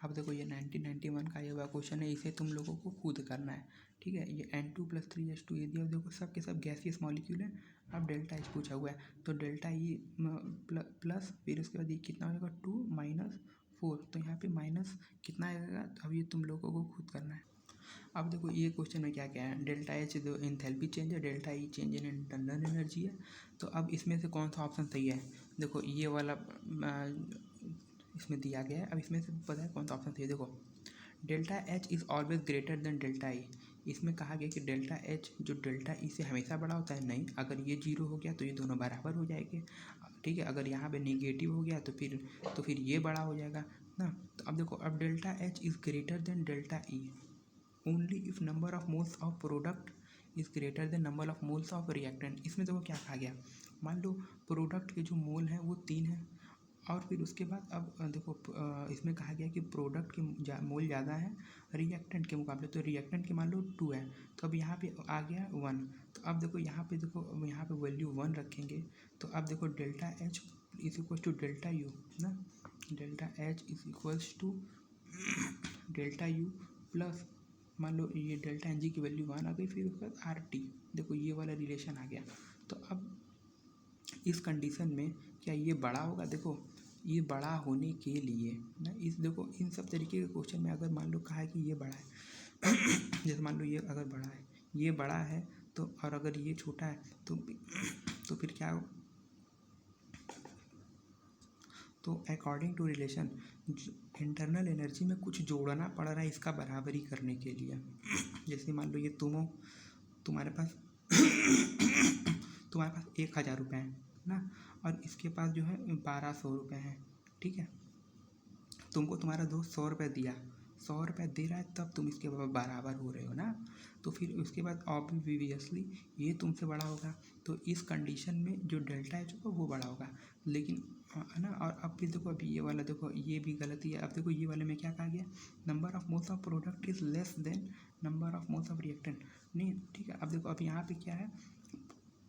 अब देखो ये 1991 का ये हुआ क्वेश्चन है, इसे तुम लोगों को खुद करना है, ठीक है। ये N2 + 3H2 ये दिया, देखो सब के सब गैसियस मॉलिक्यूल है। अब डेल्टा एच पूछा हुआ है, तो डेल्टा ई प्लस फिर उसके बाद ये कितना हो जाएगा 2 - 4, तो यहाँ पे माइनस कितना आएगा, अब ये तुम लोगों को खुद करना है। अब देखो ये क्वेश्चन में क्या क्या है, डेल्टा एच जो एंथैल्पी चेंज है, delta E change in internal energy है। तो अब इसमें से कौन सा ऑप्शन सही है, देखो ये वाला इसमें दिया गया है। अब इसमें से पता है कौन सा ऑप्शन सही है, देखो delta H is always greater than delta E. इसमें कहा गया कि डेल्टा एच जो डेल्टा ई से हमेशा बड़ा होता है, नहीं, अगर ये जीरो हो गया तो ये दोनों बराबर हो जाएंगे, ठीक है। अगर यहाँ पे नेगेटिव हो गया तो फिर ये बड़ा हो जाएगा ना। तो अब देखो, अब delta H is greater than delta E only if number of moles of product is greater than number of moles of reactant. इसमें देखो क्या कहा गया, मान लो प्रोडक्ट के जो मोल हैं वो 3 हैं, और फिर उसके बाद अब देखो इसमें कहा गया कि प्रोडक्ट के मोल ज़्यादा है रिएक्टेंट के मुकाबले, तो रिएक्टेंट के मान लो 2 है, तो अब यहाँ पे आ गया 1। तो अब देखो यहाँ पे वैल्यू 1 रखेंगे, तो अब देखो delta H is equal to delta U ना, delta H is equals to delta U plus मान लो ये डेल्टा एन जी की वैल्यू 1 आ गई, फिर उसके बाद आर टी, देखो ये वाला रिलेशन आ गया। तो अब इस कंडीशन में क्या ये बड़ा होगा, देखो ये बड़ा होने के लिए ना, इस देखो इन सब तरीके के क्वेश्चन में अगर मान लो कहा है कि ये बड़ा है जैसे मान लो ये अगर बड़ा है, ये बड़ा है, तो और अगर ये छोटा है तो फिर क्या हो, तो according to relation internal energy में कुछ जोड़ना पड़ रहा है इसका बराबरी करने के लिए। जैसे मान लो ये तुम हो, तुम्हारे पास 1000 रुपये है ना, और इसके पास जो है 1200 रुपये हैं, ठीक है। तुमको तुम्हारा दोस्त 100 रुपये दिया, 100 रुपये दे रहा है, तब तुम इसके बराबर हो रहे हो ना। तो फिर उसके बाद ऑब्वियसली ये तुमसे बड़ा होगा, तो इस कंडीशन में जो डेल्टा एच होगा वो बड़ा होगा। लेकिन है ना, और अब फिर देखो, अभी ये वाला देखो ये भी गलती है। अब देखो ये वाले में क्या कहा गया, number of moles of product is less than number of moles of reactant, नहीं, ठीक है। अब देखो अब यहाँ पे क्या है,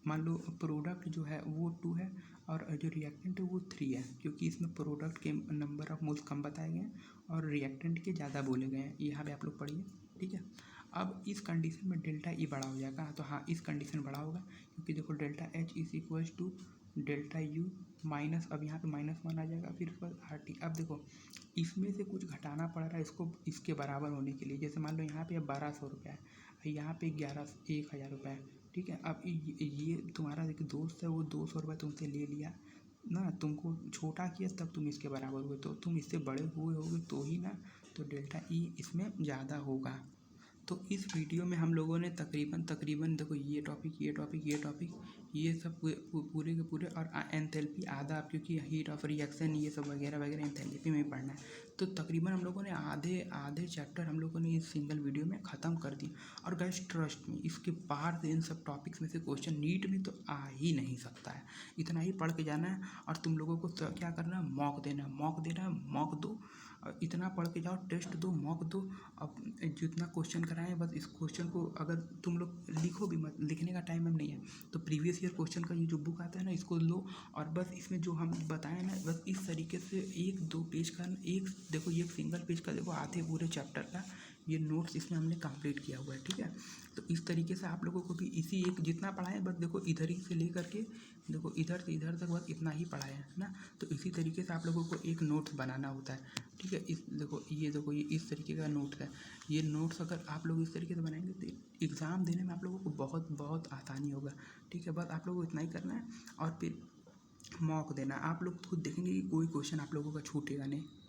मान लो प्रोडक्ट जो है वो 2 है और जो रिएक्टेंट है वो 3 है, क्योंकि इसमें प्रोडक्ट के नंबर ऑफ मोल्स कम बताए गए हैं और रिएक्टेंट के ज़्यादा बोले गए हैं, यहाँ पे आप लोग पढ़िए, ठीक है। अब इस कंडीशन में डेल्टा ई बड़ा हो जाएगा, तो हाँ इस कंडीशन बड़ा होगा, क्योंकि देखो delta H is equals to delta U minus, अब यहाँ पे -1 आ जाएगा, फिर उसके बाद आर टी। अब देखो इसमें से कुछ घटाना पड़ रहा है इसको इसके बराबर होने के लिए। जैसे मान लो यहाँ पे 1200 रुपये है, यहाँ पे 1000 रुपये है, ठीक है। अब ये तुम्हारा एक दोस्त है, वो 200 रुपये तुमसे ले लिया ना, तुमको छोटा किया तब तुम इसके बराबर हुए, तो तुम इससे बड़े हुए होगे तो ही ना, तो डेल्टा ई इसमें ज़्यादा होगा। तो इस वीडियो में हम लोगों ने तकरीबन देखो ये टॉपिक ये सब पूरे के पूरे, और एंथैल्पी आधा, क्योंकि हीट ऑफ रिएक्शन ये सब वगैरह वगैरह एंथैल्पी में पढ़ना है, तो तकरीबन हम लोगों ने आधे चैप्टर हम लोगों ने इस सिंगल वीडियो में ख़त्म कर दिए। और गाइस ट्रस्ट में इसके बाहर से इन सब टॉपिक्स में से क्वेश्चन नीट में तो आ ही नहीं सकता है। इतना ही पढ़ के जाना है, और तुम लोगों को क्या करना है, मॉक देना है, मॉक दो, इतना पढ़ के जाओ, टेस्ट दो, मॉक दो। अब जितना क्वेश्चन कराएं बस इस क्वेश्चन को अगर तुम लोग लिखो भी मत, लिखने का टाइम अब नहीं है, तो प्रीवियस ईयर क्वेश्चन का ये जो बुक आता है ना इसको लो, और बस इसमें जो हम बताएं ना बस इस तरीके से 1-2 पेज का, एक देखो ये सिंगल पेज का देखो आधे पूरे चैप्टर का ये नोट्स इसमें हमने कंप्लीट किया हुआ है, ठीक है। तो इस तरीके से आप लोगों को भी इसी एक जितना पढ़ाएं, बस देखो इधर ही से लेकर के देखो इधर से इधर तक बस इतना ही पढ़ाया है ना। तो इसी तरीके से आप लोगों को एक नोट्स बनाना होता है, ठीक है। इस देखो ये इस तरीके का नोट्स है, ये नोट्स अगर आप लोग इस तरीके से बनाएंगे तो एग्ज़ाम देने में आप लोगों को बहुत आसानी होगा, ठीक है। बस आप लोगों को इतना ही करना है, और फिर मॉक देना। आप लोग खुद देखेंगे कि कोई क्वेश्चन आप लोगों का छूटेगा नहीं।